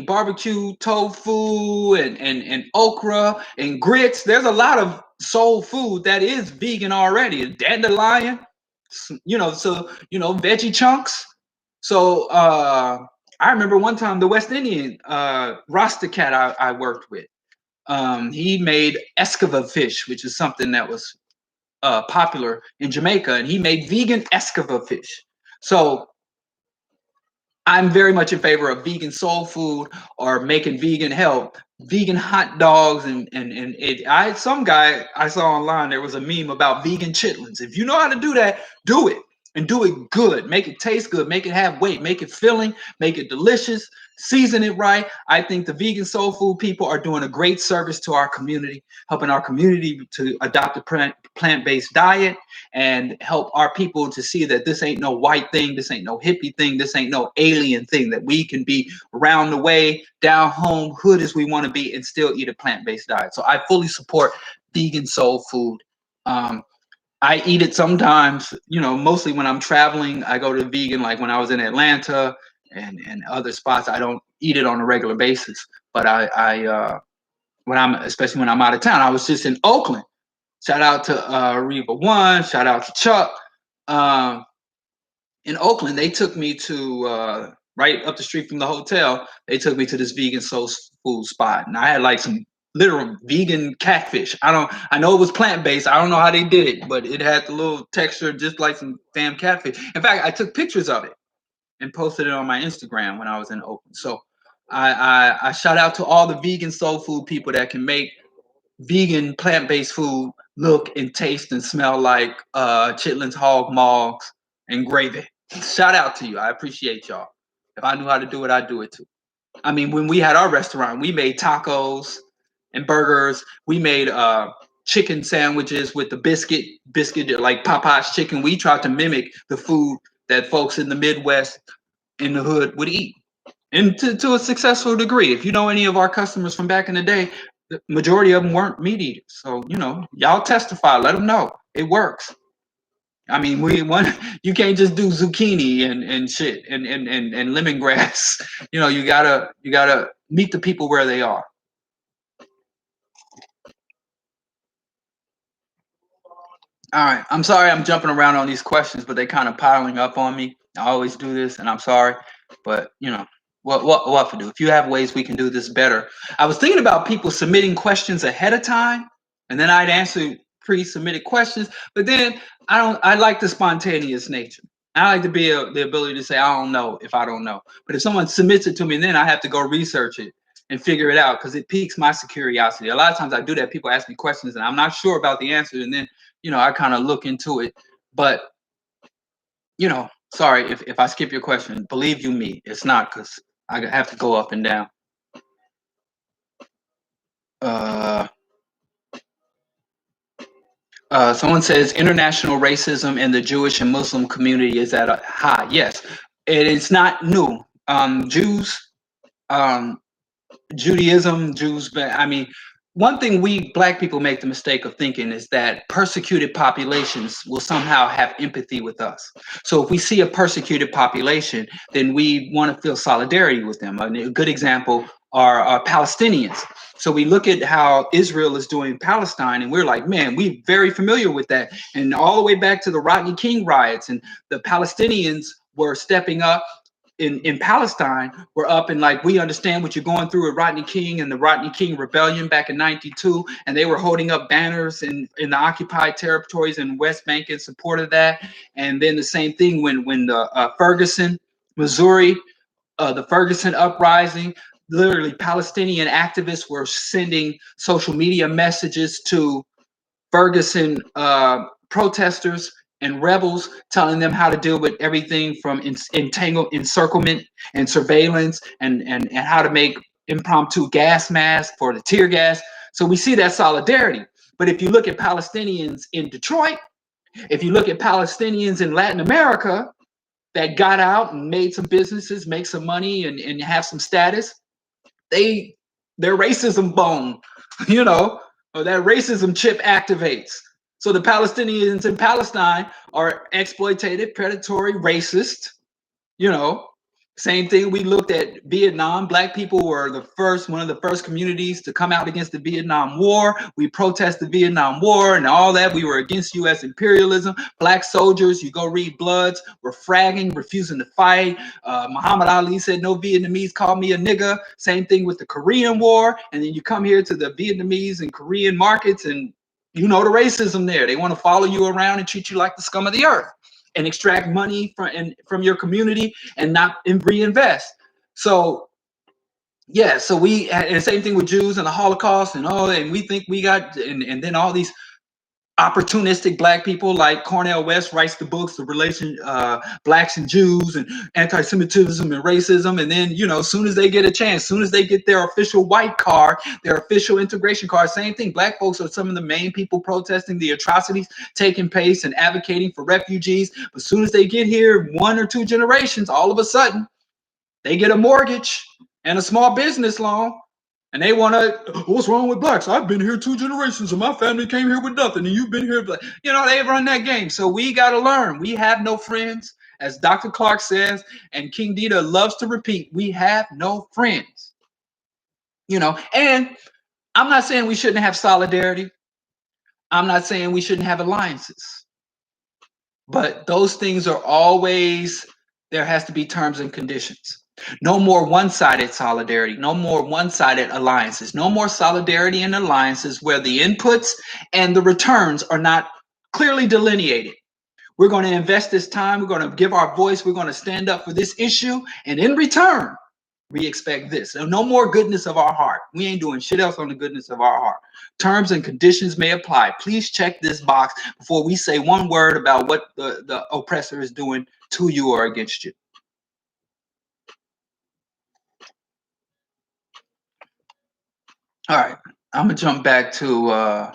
barbecue, tofu, and okra and grits. There's a lot of soul food that is vegan already. Dandelion, veggie chunks. So I remember one time the West Indian Rasta cat I worked with. He made escova fish, which is something that was popular in Jamaica, and he made vegan escova fish. So I'm very much in favor of vegan soul food or making vegan help, vegan hot dogs, and some guy I saw online, there was a meme about vegan chitlins. If you know how to do that, do it. And do it good. Make it taste good. Make it have weight. Make it filling. Make it delicious. Season it right. I think the vegan soul food people are doing a great service to our community, helping our community to adopt a plant-based diet and help our people to see that this ain't no white thing. This ain't no hippie thing. This ain't no alien thing, that we can be around the way, down home, hood as we want to be, and still eat a plant-based diet. So I fully support vegan soul food. I eat it sometimes, mostly when I'm traveling. I go to vegan, like when I was in Atlanta and other spots. I don't eat it on a regular basis, but especially when I'm out of town. I was just in Oakland. Shout out to Reva One. Shout out to Chuck. In Oakland, they took me to right up the street from the hotel. They took me to this vegan soul food spot, and I had like some literal vegan catfish. I know it was plant-based. I don't know how they did it, but it had the little texture just like some damn catfish. In fact, I took pictures of it and posted it on my Instagram when I was in Oakland. So I shout out to all the vegan soul food people that can make vegan plant-based food look and taste and smell like chitlins, hog maws, and gravy. Shout out to you. I appreciate y'all. If I knew how to do it, I'd do it too. I mean, when we had our restaurant, we made tacos and burgers. We made chicken sandwiches with the biscuit like Popeye's chicken. We tried to mimic the food that folks in the Midwest in the hood would eat, and to a successful degree. If you know any of our customers from back in the day, the majority of them weren't meat eaters. So y'all testify. Let them know it works. I mean, you can't just do zucchini and shit and lemongrass. You gotta meet the people where they are. All right. I'm sorry I'm jumping around on these questions, but they're kind of piling up on me. I always do this, and I'm sorry, but what to do? If you have ways we can do this better. I was thinking about people submitting questions ahead of time, and then I'd answer pre-submitted questions. But then I like the spontaneous nature. I like the ability to say I don't know if I don't know. But if someone submits it to me, then I have to go research it and figure it out because it piques my curiosity. A lot of times I do that. People ask me questions and I'm not sure about the answer, and then I kind of look into it. But sorry if I skip your question. Believe you me, it's not because I have to go up and down. Someone says international racism in the Jewish and Muslim community is at a high. Yes, it's not new. Jews, um, Judaism, Jews. I mean, one thing we black people make the mistake of thinking is that persecuted populations will somehow have empathy with us. So if we see a persecuted population, then we want to feel solidarity with them. A good example are Palestinians. So we look at how Israel is doing Palestine, and we're like, man, we're very familiar with that. And all the way back to the Rodney King riots, and the Palestinians were stepping up in Palestine were up and like, we understand what you're going through with Rodney King and the Rodney King rebellion back in '92, and they were holding up banners in the occupied territories in West Bank in support of that. And then the same thing when the Ferguson, Missouri, the Ferguson uprising, literally Palestinian activists were sending social media messages to Ferguson protesters and rebels, telling them how to deal with everything from encirclement and surveillance, and how to make impromptu gas masks for the tear gas. So we see that solidarity. But if you look at Palestinians in Detroit, if you look at Palestinians in Latin America that got out and made some businesses, make some money, and have some status, their racism bone, or that racism chip activates. So the Palestinians in Palestine are exploitative, predatory, racist. You know, same thing. We looked at Vietnam. Black people were one of the first communities to come out against the Vietnam War. We protested the Vietnam War and all that. We were against U.S. imperialism. Black soldiers, you go read Bloods, were fragging, refusing to fight. Muhammad Ali said, no Vietnamese called me a nigga. Same thing with the Korean War. And then you come here to the Vietnamese and Korean markets, and the racism there. They want to follow you around and treat you like the scum of the earth and extract money from your community and not reinvest. So so and same thing with Jews and the Holocaust and all that. And we think we got, and then all these opportunistic black people like Cornel West writes the books, the relation, blacks and Jews and anti-Semitism and racism. And then, as soon as they get a chance, as soon as they get their official white card, their official integration card, same thing. Black folks are some of the main people protesting the atrocities taking place and advocating for refugees. But as soon as they get here, 1 or 2 generations, all of a sudden, they get a mortgage and a small business loan. And they want to, what's wrong with blacks? I've been here 2 generations and my family came here with nothing. And you've been here. They run that game. So we got to learn. We have no friends. As Dr. Clark says, and King Dita loves to repeat, we have no friends. And I'm not saying we shouldn't have solidarity. I'm not saying we shouldn't have alliances. But those things are always, there has to be terms and conditions. No more one-sided solidarity, no more one-sided alliances, no more solidarity and alliances where the inputs and the returns are not clearly delineated. We're going to invest this time, we're going to give our voice, we're going to stand up for this issue, and in return, we expect this. So no more goodness of our heart. We ain't doing shit else on the goodness of our heart. Terms and conditions may apply. Please check this box before we say one word about what the oppressor is doing to you or against you. All right, I'm gonna jump back to what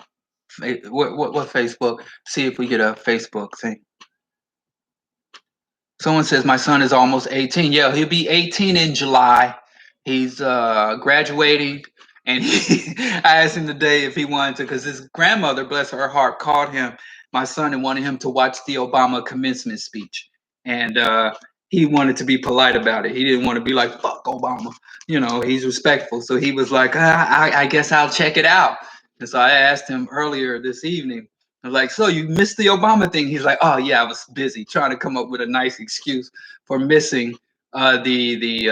Facebook. See if we get a Facebook thing. Someone says my son is almost 18. Yeah, he'll be 18 in July. He's graduating, and I asked him today if he wanted to, because his grandmother, bless her heart, called him, my son, and wanted him to watch the Obama commencement speech, and he wanted to be polite about it. He didn't want to be like, fuck Obama. He's respectful. So he was like, I guess I'll check it out. And so I asked him earlier this evening, I was like, so you missed the Obama thing? He's like, oh yeah, I was busy trying to come up with a nice excuse for missing the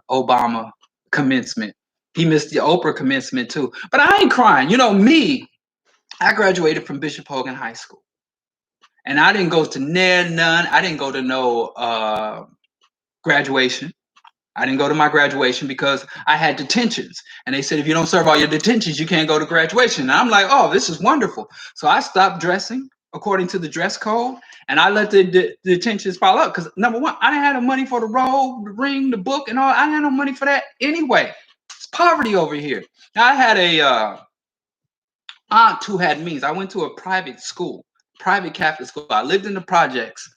Obama commencement. He missed the Oprah commencement too. But I ain't crying. Me, I graduated from Bishop Hogan High School. And I didn't go to none. I didn't go to no graduation. I didn't go to my graduation because I had detentions. And they said, if you don't serve all your detentions, you can't go to graduation. And I'm like, oh, this is wonderful. So I stopped dressing according to the dress code and I let the detentions pile up. Because number one, I didn't have the money for the robe, the ring, the book, and all. I didn't have no money for that anyway. It's poverty over here. Now, I had a aunt who had means. I went to a private school, private Catholic school. I lived in the projects,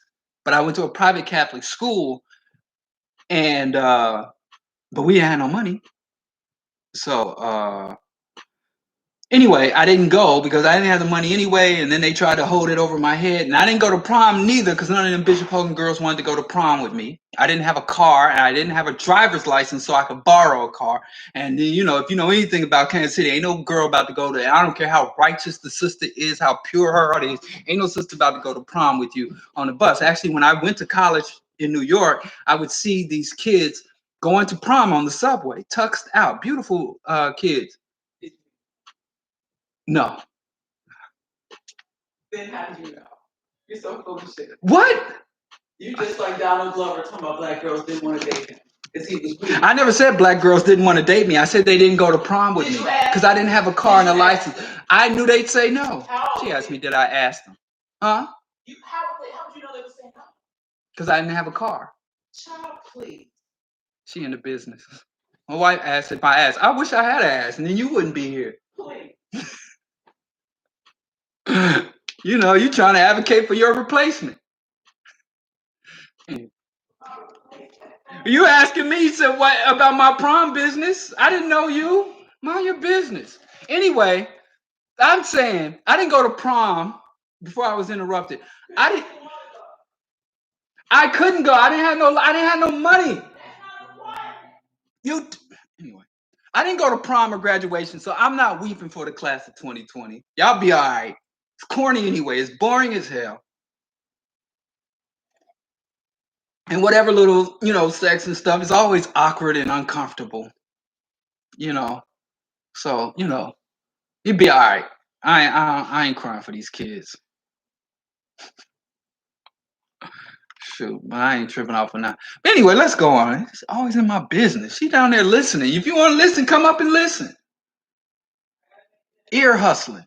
but I went to a private Catholic school and but we had no money. So anyway, I didn't go because I didn't have the money anyway, and then they tried to hold it over my head. And I didn't go to prom neither because none of them Bishop Hogan girls wanted to go to prom with me. I didn't have a car and I didn't have a driver's license so I could borrow a car. And you know, if you know anything about Kansas City, ain't no girl about to go to, I don't care how righteous the sister is, how pure her heart is, ain't no sister about to go to prom with you on the bus. Actually, when I went to college in New York, I would see these kids going to prom on the subway, tucked out, beautiful kids. No. Then how did you know? You're so full of shit. What? You just like Donald Glover talking about black girls didn't want to date him because he was weak. I never said black girls didn't want to date me. I said they didn't go to prom with me because I didn't have a car and a license. I knew they'd say no. She asked me, did I ask them? Huh? How would you know they were saying no? Because I didn't have a car. Child, please. She in the business. My wife asked if I asked. I wish I had asked, and then you wouldn't be here. Please. You know, you trying to advocate for your replacement. You asking me, said what about my prom business? I didn't know you. Mind your business. Anyway, I'm saying I didn't go to prom before I was interrupted. I couldn't go. I didn't have no money. Anyway. I didn't go to prom or graduation, so I'm not weeping for the class of 2020. Y'all be all right. It's corny anyway. It's boring as hell. And whatever little, you know, sex and stuff is always awkward and uncomfortable. You know. So, you know, you'd be all right. I ain't crying for these kids. Shoot, but I ain't tripping off or not. But anyway, let's go on. It's always in my business. She down there listening. If you want to listen, come up and listen. Ear hustling.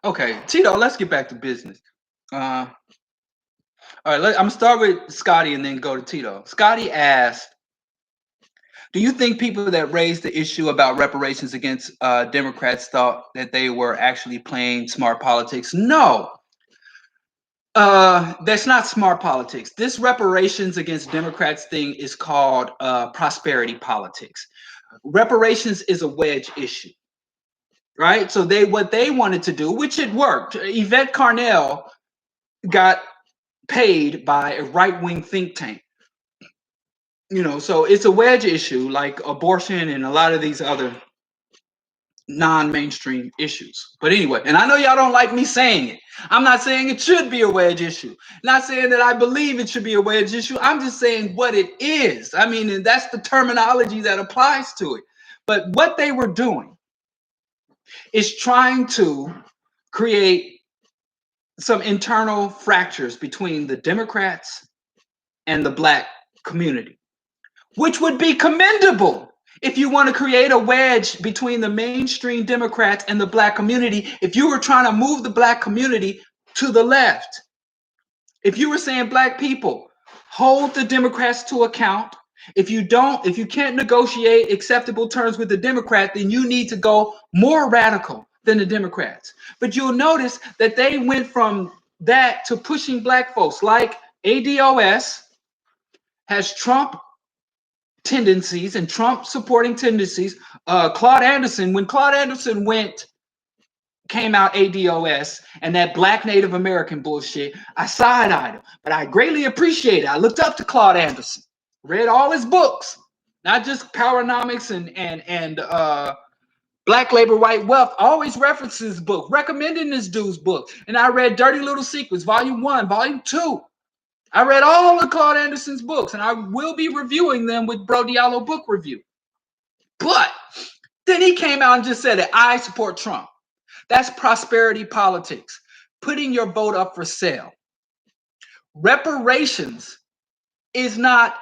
Okay, Tito, let's get back to business. All right, I'm gonna start with Scotty and then go to Tito. Scotty asked, do you think people that raised the issue about reparations against Democrats thought that they were actually playing smart politics? No. That's not smart politics. This reparations against Democrats thing is called prosperity politics. Reparations is a wedge issue, right? So what they wanted to do, which it worked. Yvette Carnell got paid by a right-wing think tank. You know, so it's a wedge issue like abortion and a lot of these other non-mainstream issues. But anyway, and I know y'all don't like me saying it. I'm not saying it should be a wedge issue. Not saying that I believe it should be a wedge issue. I'm just saying what it is. I mean, and that's the terminology that applies to it. But what they were doing is trying to create some internal fractures between the Democrats and the Black community, which would be commendable if you want to create a wedge between the mainstream Democrats and the Black community. If you were trying to move the Black community to the left, if you were saying Black people, hold the Democrats to account. If you can't negotiate acceptable terms with the Democrat, then you need to go more radical than the Democrats. But you'll notice that they went from that to pushing Black folks, like ADOS has Trump tendencies and Trump supporting tendencies. Claude Anderson, when Claude Anderson came out ADOS and that Black Native American bullshit, I side-eyed him, but I greatly appreciate it. I looked up to Claude Anderson, read all his books, not just Powernomics and Black Labor, White Wealth. Always references his book, recommending this dude's book. And I read Dirty Little Secrets, Volume 1, Volume 2. I read all of Claude Anderson's books, and I will be reviewing them with Bro.Diallo book review. But then he came out and just said that I support Trump. That's prosperity politics, putting your vote up for sale. Reparations is not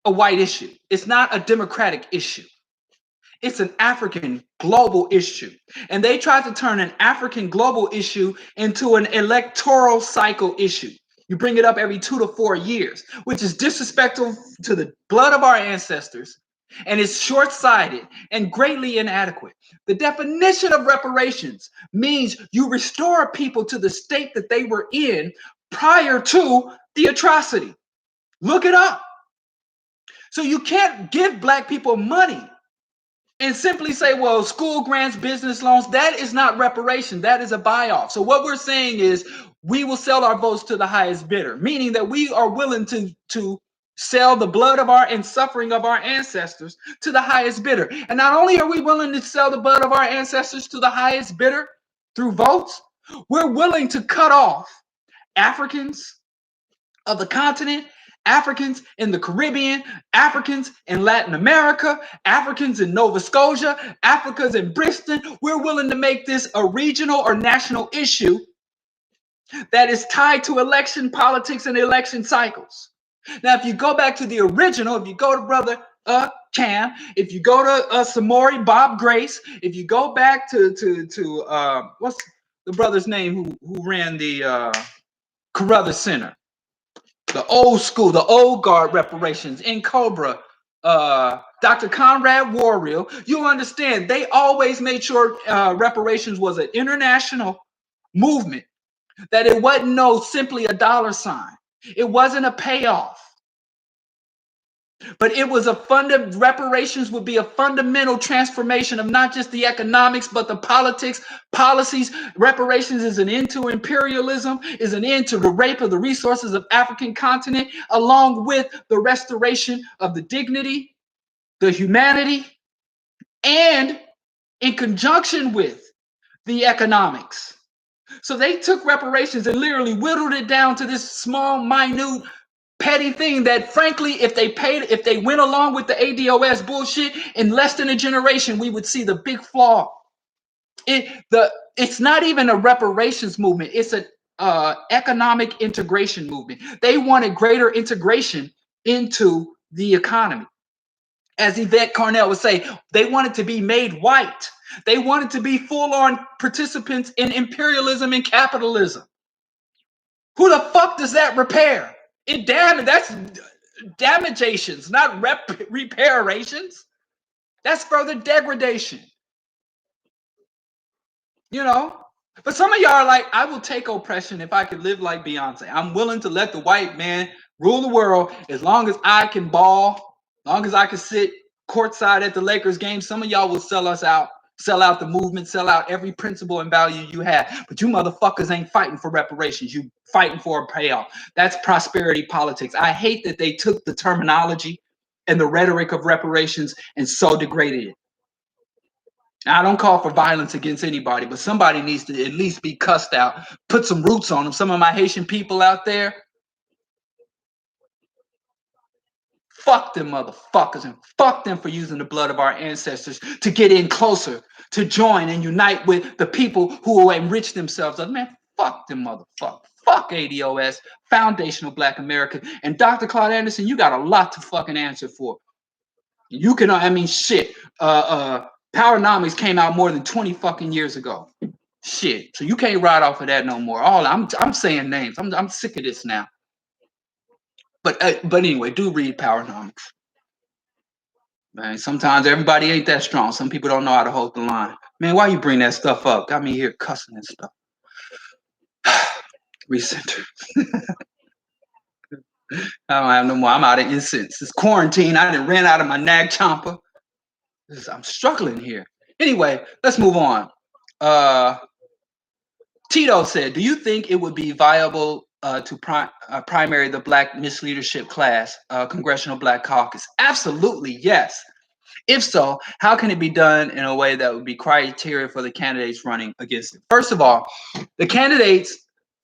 a white issue. It's not a democratic issue. It's an African global issue. And they tried to turn an African global issue into an electoral cycle issue. You bring it up every 2 to 4 years, which is disrespectful to the blood of our ancestors, and is short-sighted and greatly inadequate. The definition of reparations means you restore people to the state that they were in prior to the atrocity. Look it up. So you can't give black people money and simply say, well, school grants, business loans, that is not reparation. That is a buy-off. So what we're saying is we will sell our votes to the highest bidder, meaning that we are willing to sell the blood of our and suffering of our ancestors to the highest bidder. And not only are we willing to sell the blood of our ancestors to the highest bidder through votes, we're willing to cut off Africans of the continent, Africans in the Caribbean, Africans in Latin America, Africans in Nova Scotia, Africans in Bristol. We're willing to make this a regional or national issue that is tied to election politics and election cycles. Now, if you go back to the original, if you go to Brother Cam, if you go to Samori Bob Grace, if you go back to what's the brother's name who ran the Carruthers Center? The old school, the old guard reparations in Cobra, Dr. Conrad Warrior, you understand they always made sure reparations was an international movement, that it wasn't simply a dollar sign. It wasn't a payoff. But it was reparations would be a fundamental transformation of not just the economics, but the politics, policies. Reparations is an end to imperialism, is an end to the rape of the resources of African continent, along with the restoration of the dignity, the humanity, and in conjunction with the economics. So they took reparations and literally whittled it down to this small, minute, petty thing that, frankly, if they went along with the ADOS bullshit, in less than a generation, we would see the big flaw. It's not even a reparations movement. It's an economic integration movement. They wanted greater integration into the economy. As Yvette Carnell would say, they wanted to be made white. They wanted to be full-on participants in imperialism and capitalism. Who the fuck does that repair? That's damageations, not reparations. That's further degradation. You know? But some of y'all are like, I will take oppression if I could live like Beyonce. I'm willing to let the white man rule the world as long as I can ball, as long as I can sit courtside at the Lakers game. Some of y'all will sell us out, sell out the movement, sell out every principle and value you have. But you motherfuckers ain't fighting for reparations. You fighting for a payoff. That's prosperity politics. I hate that they took the terminology and the rhetoric of reparations and so degraded it. Now, I don't call for violence against anybody, but somebody needs to at least be cussed out, put some roots on them. Some of my Haitian people out there, fuck them motherfuckers, and fuck them for using the blood of our ancestors to get in closer, to join and unite with the people who will enrich themselves. Man, fuck them motherfuckers. Fuck ADOS, Foundational Black America. And Dr. Claude Anderson, you got a lot to fucking answer for. You can, shit. Powernomics came out more than 20 fucking years ago. Shit. So you can't ride off of that no more. I'm saying names. I'm sick of this now. But anyway, do read Powernomics. Man, sometimes everybody ain't that strong. Some people don't know how to hold the line. Man, why you bring that stuff up? Got me here cussing and stuff. Recenter. I don't have no more. I'm out of incense. It's quarantine. I done ran out of my nag chomper. I'm struggling here. Anyway, let's move on. Tito said, do you think it would be viable to primary the Black misleadership class, Congressional Black Caucus? Absolutely, yes. If so, how can it be done in a way that would be criteria for the candidates running against it? First of all, the candidates,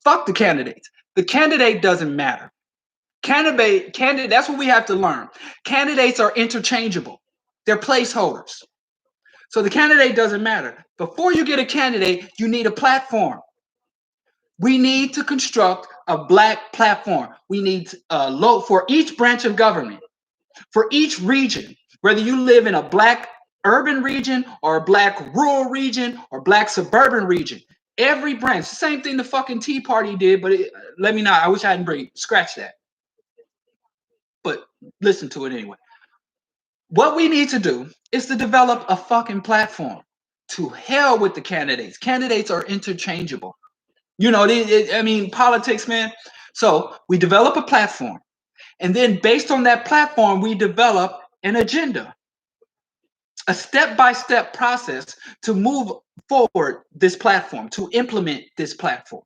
fuck the candidates. The candidate doesn't matter. Candidate, that's what we have to learn. Candidates are interchangeable. They're placeholders. So the candidate doesn't matter. Before you get a candidate, you need a platform. We need to construct a black platform. We need low for each branch of government, for each region, whether you live in a black urban region or a black rural region or black suburban region. Every branch, same thing the fucking Tea Party did, but let me not. I wish I hadn't scratch that. But listen to it anyway. What we need to do is to develop a fucking platform. To hell with the candidates. Candidates are interchangeable. You know, I mean, politics, man. So we develop a platform. And then based on that platform, we develop an agenda, a step-by-step process to move forward this platform, to implement this platform.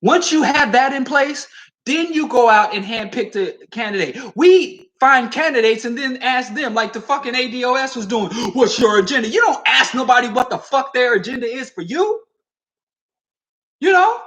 Once you have that in place, then you go out and handpick the candidate. We find candidates and then ask them, like the fucking ADOS was doing, what's your agenda? You don't ask nobody what the fuck their agenda is for you. You know,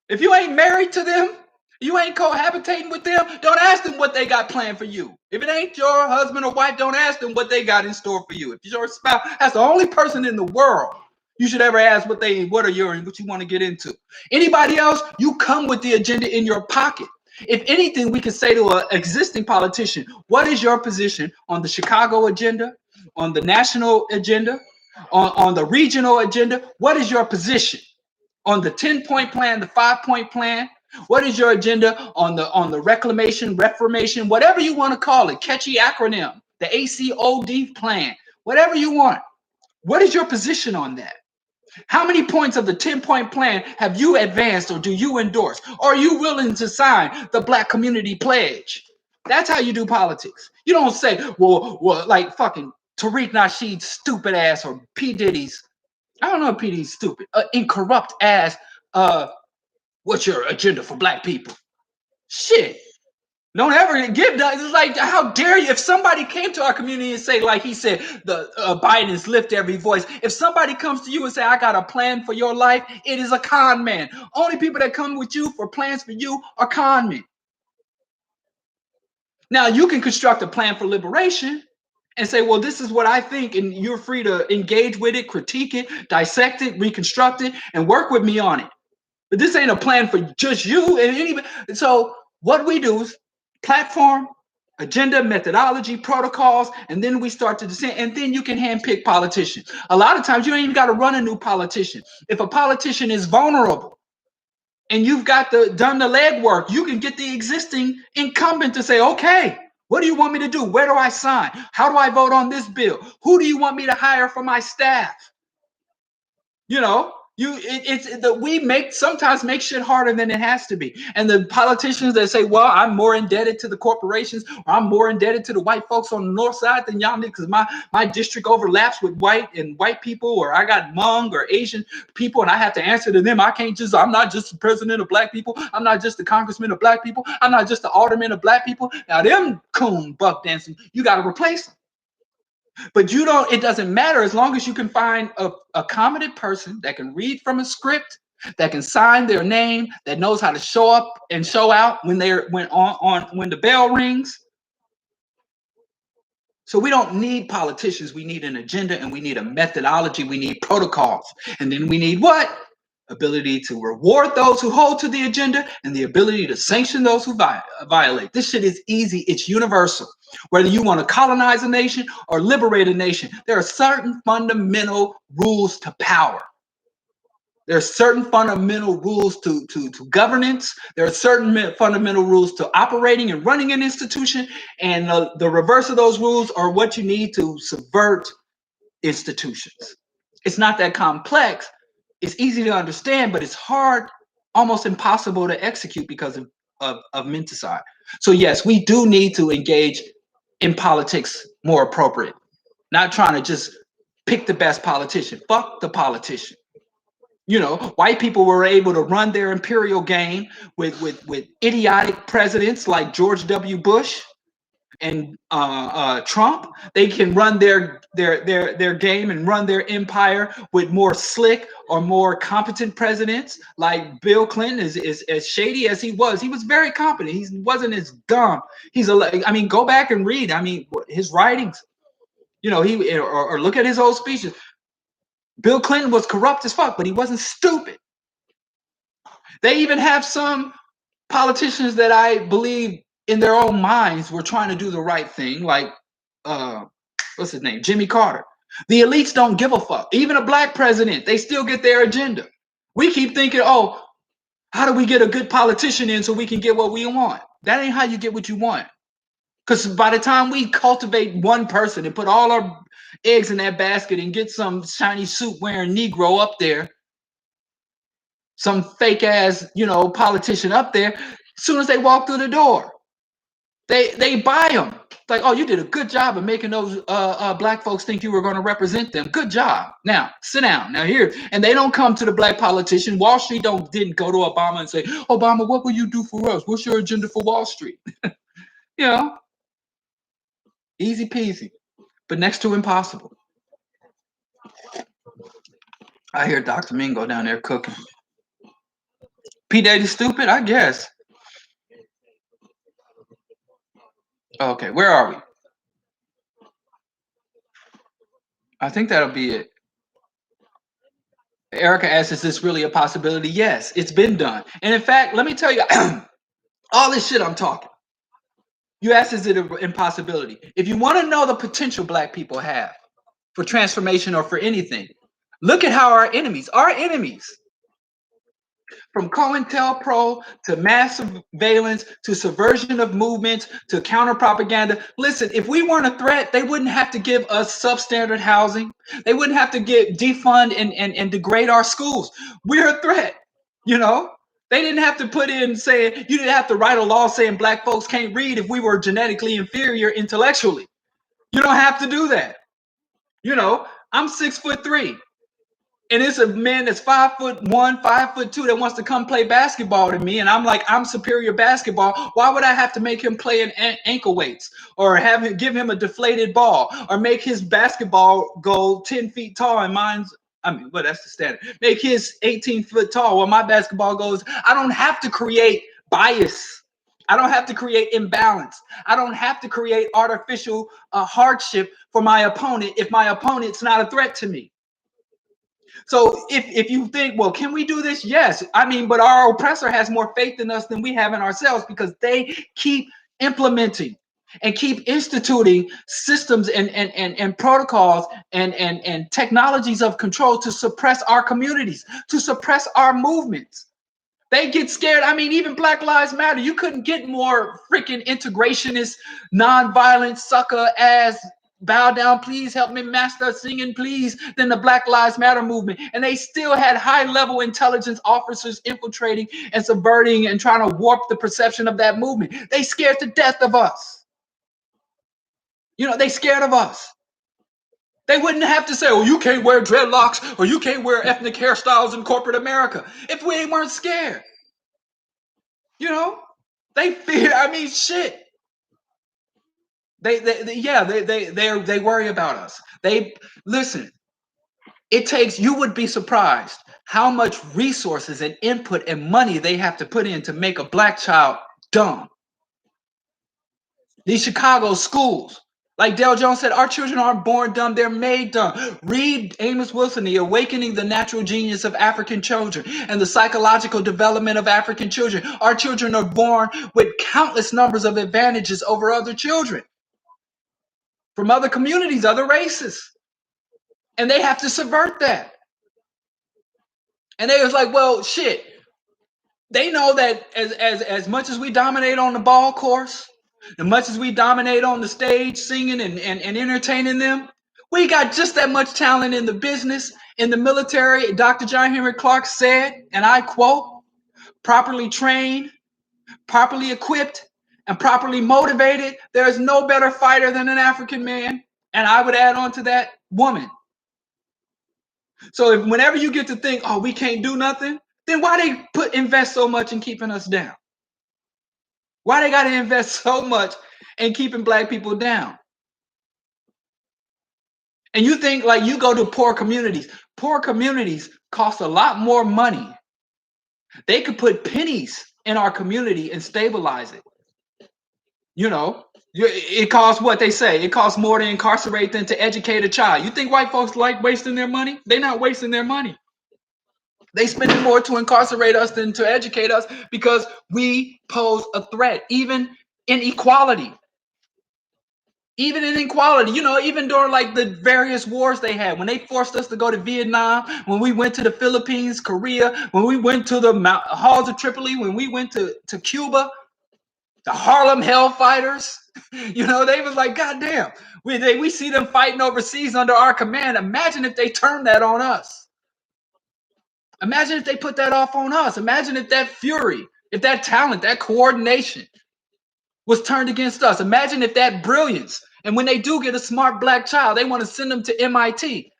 if you ain't married to them, you ain't cohabitating with them, don't ask them what they got planned for you. If it ain't your husband or wife, don't ask them what they got in store for you. If it's your spouse, that's the only person in the world you should ever ask what you want to get into. Anybody else, you come with the agenda in your pocket. If anything, we could say to an existing politician, what is your position on the Chicago agenda, on the national agenda, on the regional agenda? What is your position on the 10-point plan, the 5-point plan? What is your agenda on the reclamation, reformation, whatever you want to call it, catchy acronym, the ACOD plan, whatever you want. What is your position on that? How many points of the 10-point plan have you advanced or do you endorse? Or are you willing to sign the Black Community Pledge? That's how you do politics. You don't say, well like fucking Tariq Nasheed's stupid ass or P. Diddy's, I don't know if P. Diddy's stupid, incorrupt ass, what's your agenda for Black people? Shit. Don't ever give that. It's like, how dare you? If somebody came to our community and say, like he said, the Biden's lift every voice. If somebody comes to you and say, I got a plan for your life, it is a con man. Only people that come with you for plans for you are con men. Now, you can construct a plan for liberation and say, well, this is what I think, and you're free to engage with it, critique it, dissect it, reconstruct it, and work with me on it. But this ain't a plan for just you and anybody. So what we do is platform, agenda, methodology, protocols, and then we start to descend, and then you can handpick politicians. A lot of times you ain't even got to run a new politician. If a politician is vulnerable and you've got done the legwork, you can get the existing incumbent to say, okay, what do you want me to do? Where do I sign? How do I vote on this bill? Who do you want me to hire for my staff? You know, we sometimes make shit harder than it has to be. And the politicians that say, well, I'm more indebted to the corporations, or I'm more indebted to the white folks on the north side than y'all because my district overlaps with white people, or I got Hmong or Asian people and I have to answer to them. I'm not just the president of Black people. I'm not just the congressman of Black people. I'm not just the alderman of Black people. Now them coon buck dancing, you got to replace them. But it doesn't matter as long as you can find a competent person that can read from a script, that can sign their name, that knows how to show up and show out when the bell rings. So we don't need politicians. We need an agenda and we need a methodology. We need protocols. And then we need what? Ability to reward those who hold to the agenda and the ability to sanction those who violate. This shit is easy. It's universal. Whether you want to colonize a nation or liberate a nation, there are certain fundamental rules to power. There are certain fundamental rules to governance. There are certain fundamental rules to operating and running an institution. And the reverse of those rules are what you need to subvert institutions. It's not that complex. It's easy to understand, but it's hard, almost impossible to execute because of menticide. So yes, we do need to engage in politics more appropriate. Not trying to just pick the best politician. Fuck the politician. You know, white people were able to run their imperial game with idiotic presidents like George W. Bush and Trump. They can run their game and run their empire with more slick or more competent presidents like Bill Clinton. Is as shady as he was very competent. He wasn't as dumb. Go back and read. His writings. You know, or look at his old speeches. Bill Clinton was corrupt as fuck, but he wasn't stupid. They even have some politicians that I believe in their own minds were trying to do the right thing, like what's his name, Jimmy Carter. The elites don't give a fuck. Even a black president, they still get their agenda. We keep thinking, oh, how do we get a good politician in so we can get what we want? That ain't how you get what you want. Because by the time we cultivate one person and put all our eggs in that basket and get some shiny suit wearing Negro up there, some fake ass, politician up there, as soon as they walk through the door, they buy them. Like, oh, you did a good job of making those black folks think you were going to represent them. Good job. Now sit down. Now here, and they don't come to the black politician. Wall Street didn't go to Obama and say, Obama, what will you do for us? What's your agenda for Wall Street? Easy peasy, but next to impossible. I hear Dr. Mingo down there cooking. P. Diddy stupid, I guess. Okay, where are we? I think that'll be it. Erica asks, is this really a possibility? Yes, it's been done. And in fact, let me tell you, all this shit I'm talking. You asked, is it an impossibility? If you want to know the potential black people have for transformation or for anything, look at how our enemies, from COINTELPRO to mass surveillance to subversion of movements to counter propaganda. Listen, if we weren't a threat, they wouldn't have to give us substandard housing. They wouldn't have to defund and degrade our schools. We're a threat, They didn't have to put in saying, you didn't have to write a law saying black folks can't read if we were genetically inferior intellectually. You don't have to do that. I'm 6'3". And it's a man that's 5'1", 5'2" that wants to come play basketball to me. And I'm like, I'm superior basketball. Why would I have to make him play in ankle weights or give him a deflated ball or make his basketball go 10 feet tall and mine's, that's the standard. Make his 18 foot tall while my basketball goes. I don't have to create bias. I don't have to create imbalance. I don't have to create artificial hardship for my opponent if my opponent's not a threat to me. So if you think, well, can we do this? Yes. But our oppressor has more faith in us than we have in ourselves because they keep implementing and keep instituting systems and protocols and technologies of control to suppress our communities, to suppress our movements. They get scared. Even Black Lives Matter. You couldn't get more freaking integrationist, nonviolent, sucker ass, bow down, please help me, master, singing, please, than the Black Lives Matter movement. And they still had high-level intelligence officers infiltrating and subverting and trying to warp the perception of that movement. They scared to death of us. They scared of us. They wouldn't have to say, oh, you can't wear dreadlocks or you can't wear ethnic hairstyles in corporate America if we weren't scared. They fear, shit. They worry about us. Listen, you would be surprised how much resources and input and money they have to put in to make a black child dumb. These Chicago schools, like Dale Jones said, our children aren't born dumb, they're made dumb. Read Amos Wilson, The Awakening the Natural Genius of African Children and the Psychological Development of African Children. Our children are born with countless numbers of advantages over other children from other communities, other races. And they have to subvert that. And they was like, well, shit. They know that as much as we dominate on the ball course, as much as we dominate on the stage singing and entertaining them, we got just that much talent in the business, in the military. Dr. John Henry Clark said, and I quote, properly trained, properly equipped, and properly motivated, there is no better fighter than an African man. And I would add on to that, woman. So whenever you get to think, oh, we can't do nothing, then why they invest so much in keeping us down? Why they got to invest so much in keeping black people down? And you think like you go to poor communities. Poor communities cost a lot more money. They could put pennies in our community and stabilize it. It costs what they say. It costs more to incarcerate than to educate a child. You think white folks like wasting their money? They're not wasting their money. They spending more to incarcerate us than to educate us because we pose a threat, even in equality. Even in equality, even during like the various wars they had, when they forced us to go to Vietnam, when we went to the Philippines, Korea, when we went to the halls of Tripoli, when we went to Cuba, the Harlem Hellfighters, they was like, God damn, we see them fighting overseas under our command. Imagine if they turned that on us. Imagine if they put that off on us. Imagine if that fury, if that talent, that coordination was turned against us. Imagine if that brilliance, and when they do get a smart black child, they want to send them to MIT.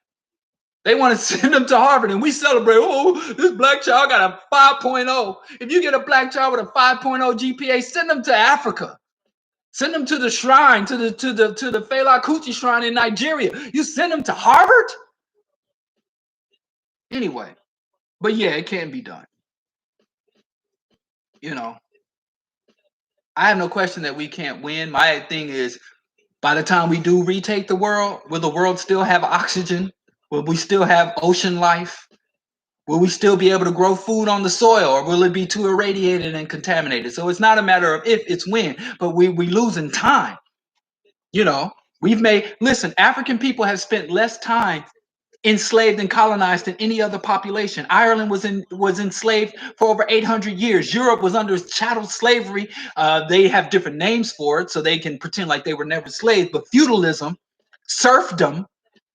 They want to send them to Harvard, and we celebrate, oh, this black child got a 5.0. If you get a black child with a 5.0 GPA, send them to Africa. Send them to the shrine, to the Fela Kuti shrine in Nigeria. You send them to Harvard? Anyway, but yeah, it can be done. I have no question that we can't win. My thing is, by the time we do retake the world, will the world still have oxygen? Will we still have ocean life? Will we still be able to grow food on the soil, or will it be too irradiated and contaminated? So it's not a matter of if, it's when, but we losing time. Listen, African people have spent less time enslaved and colonized than any other population. Ireland was enslaved for over 800 years. Europe was under chattel slavery. They have different names for it, so they can pretend like they were never slaves. But feudalism, serfdom,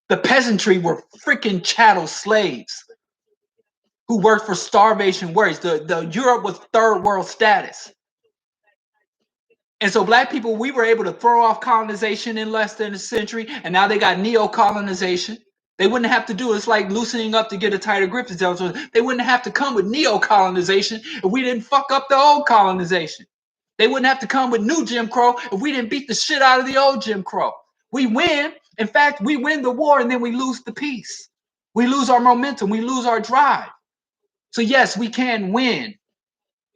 the peasantry were freaking chattel slaves who worked for starvation wage. The Europe was third world status. And so black people, we were able to throw off colonization in less than a century, and now they got neo-colonization. They wouldn't have to do it. It's like loosening up to get a tighter grip. They wouldn't have to come with neo-colonization if we didn't fuck up the old colonization. They wouldn't have to come with new Jim Crow if we didn't beat the shit out of the old Jim Crow. We win. In fact, we win the war and then we lose the peace. We lose our momentum. We lose our drive. So yes, we can win,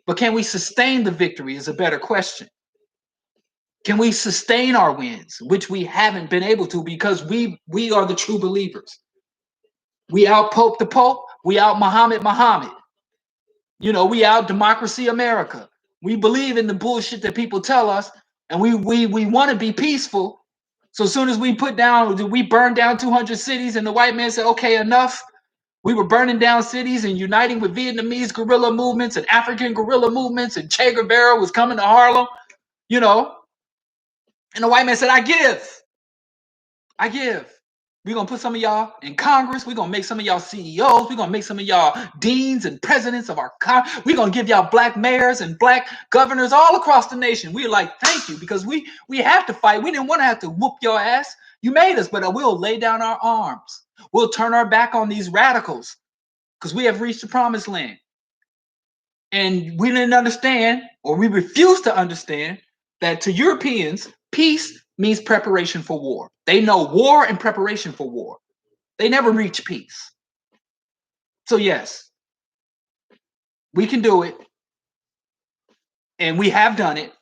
but can we sustain the victory is a better question. Can we sustain our wins, which we haven't been able to because we are the true believers. We out Pope the Pope. We out Muhammad. We out Democracy America. We believe in the bullshit that people tell us, and we want to be peaceful. So as soon as we burn down 200 cities, and the white man said, okay, enough. We were burning down cities and uniting with Vietnamese guerrilla movements and African guerrilla movements, and Che Guevara was coming to Harlem, And the white man said, I give. We're going to put some of y'all in Congress. We're going to make some of y'all CEOs. We're going to make some of y'all deans and presidents of our Congress. We're going to give y'all black mayors and black governors all across the nation. We're like, thank you, because we have to fight. We didn't want to have to whoop your ass. You made us, but we'll lay down our arms. We'll turn our back on these radicals because we have reached the promised land. And we didn't understand, or we refuse to understand, that to Europeans, peace means preparation for war. They know war and preparation for war. They never reach peace. So yes, we can do it. And we have done it,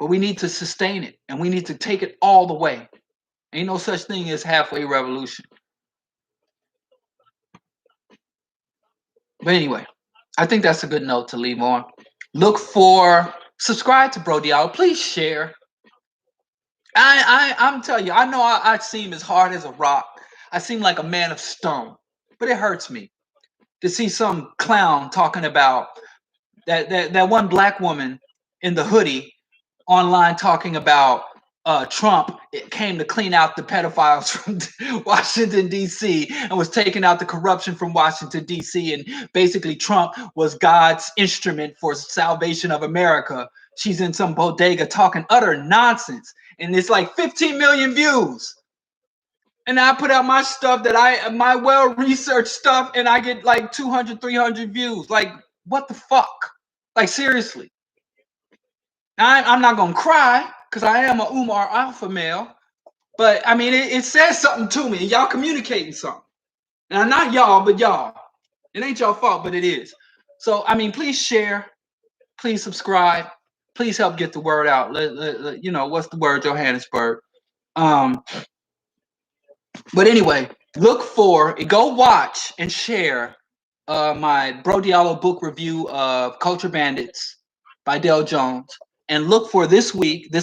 but we need to sustain it. And we need to take it all the way. Ain't no such thing as halfway revolution. But anyway, I think that's a good note to leave on. Subscribe to Bro.Diallo. Please share. I'm telling you, I know I seem as hard as a rock. I seem like a man of stone, but it hurts me to see some clown talking about that one black woman in the hoodie online talking about Trump came to clean out the pedophiles from Washington, D.C. and was taking out the corruption from Washington, D.C. And basically Trump was God's instrument for salvation of America. She's in some bodega talking utter nonsense. And it's like 15 million views. And I put out my stuff my well-researched stuff, and I get like 200, 300 views. Like, what the fuck? Like, seriously. I'm not going to cry because I am a Umar alpha male. But, I mean, it says something to me. Y'all communicating something. And not y'all, but y'all. It ain't your fault, but it is. So, I mean, please share. Please subscribe. Please help get the word out. What's the word, Johannesburg? But anyway, go watch and share my Bro.Diallo book review of Culture Bandits by Dale Jones. And look for this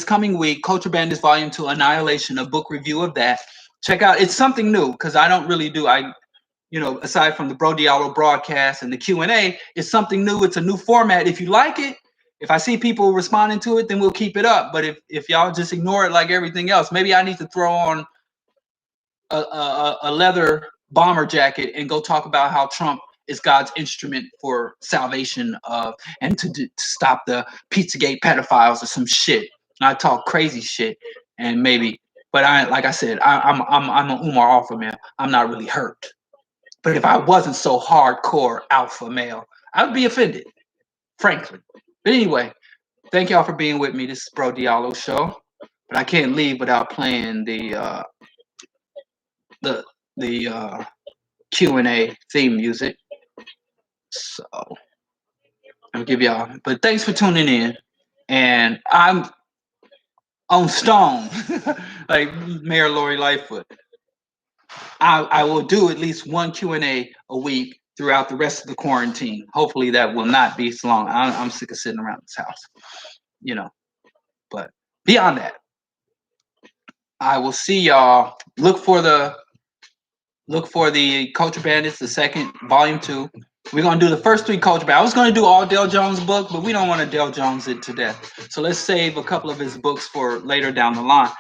coming week, Culture Bandits Volume 2, Annihilation, a book review of that. Check out, it's something new, because I don't really do, aside from the Bro.Diallo broadcast and the Q&A, it's something new. It's a new format. If you like it, if I see people responding to it, then we'll keep it up. But if y'all just ignore it like everything else, maybe I need to throw on a leather bomber jacket and go talk about how Trump is God's instrument for salvation and to stop the Pizzagate pedophiles or some shit. And I talk crazy shit and maybe, but like I said, I'm an Umar alpha man. I'm not really hurt. But if I wasn't so hardcore alpha male, I would be offended, frankly. But anyway, thank y'all for being with me. This is Bro.Diallo show, but I can't leave without playing the Q&A theme music. So I'll give y'all. But thanks for tuning in, and I'm on stone, like Mayor Lori Lightfoot. I will do at least one Q&A a week throughout the rest of the quarantine. Hopefully that will not be so long. I'm sick of sitting around this house, But beyond that, I will see y'all. Look for the Culture Bandits, the second volume 2. We're gonna do the first 3 Culture Bandits. I was gonna do all Dale Jones' book, but we don't want to Dale Jones it to death. So let's save a couple of his books for later down the line.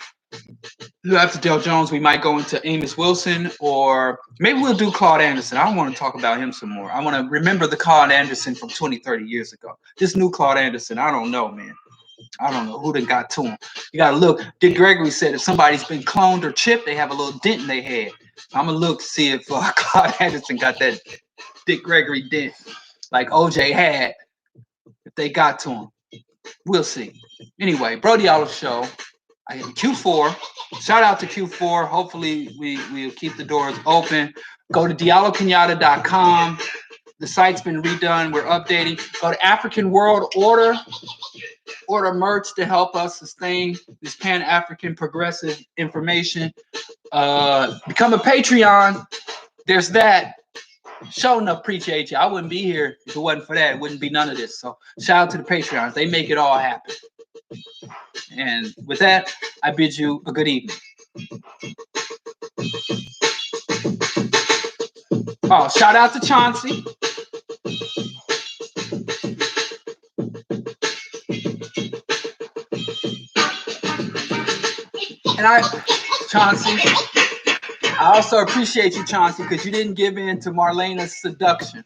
After Dale Jones, we might go into Amos Wilson, or maybe we'll do Claude Anderson. I want to talk about him some more. I want to remember the Claude Anderson from 20, 30 years ago. This new Claude Anderson, I don't know, man. I don't know who done got to him. You got to look. Dick Gregory said if somebody's been cloned or chipped, they have a little dent in their head. I'm going to look, see if Claude Anderson got that Dick Gregory dent like OJ had, if they got to him. We'll see. Anyway, Bro.Diallo show. I have Q4. Shout out to Q4. Hopefully we'll keep the doors open. Go to DialloKenyatta.com. The site's been redone. We're updating. Go to African World Order. Order merch to help us sustain this Pan-African progressive information. Become a Patreon. There's that. Sure enough, appreciate you. I wouldn't be here if it wasn't for that. It wouldn't be none of this. So shout out to the Patreons. They make it all happen. And with that, I bid you a good evening. Oh, shout out to Chauncey. And Chauncey, I also appreciate you, Chauncey, because you didn't give in to Marlena's seduction.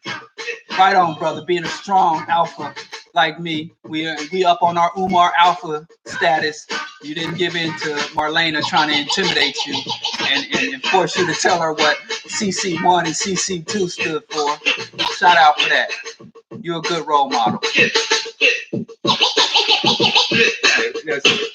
Right on, brother. Being a strong alpha like me, we up on our Umar alpha status. You didn't give in to Marlena trying to intimidate you and force you to tell her what CC1 and CC2 stood for. Shout out for that. You're a good role model. Yes.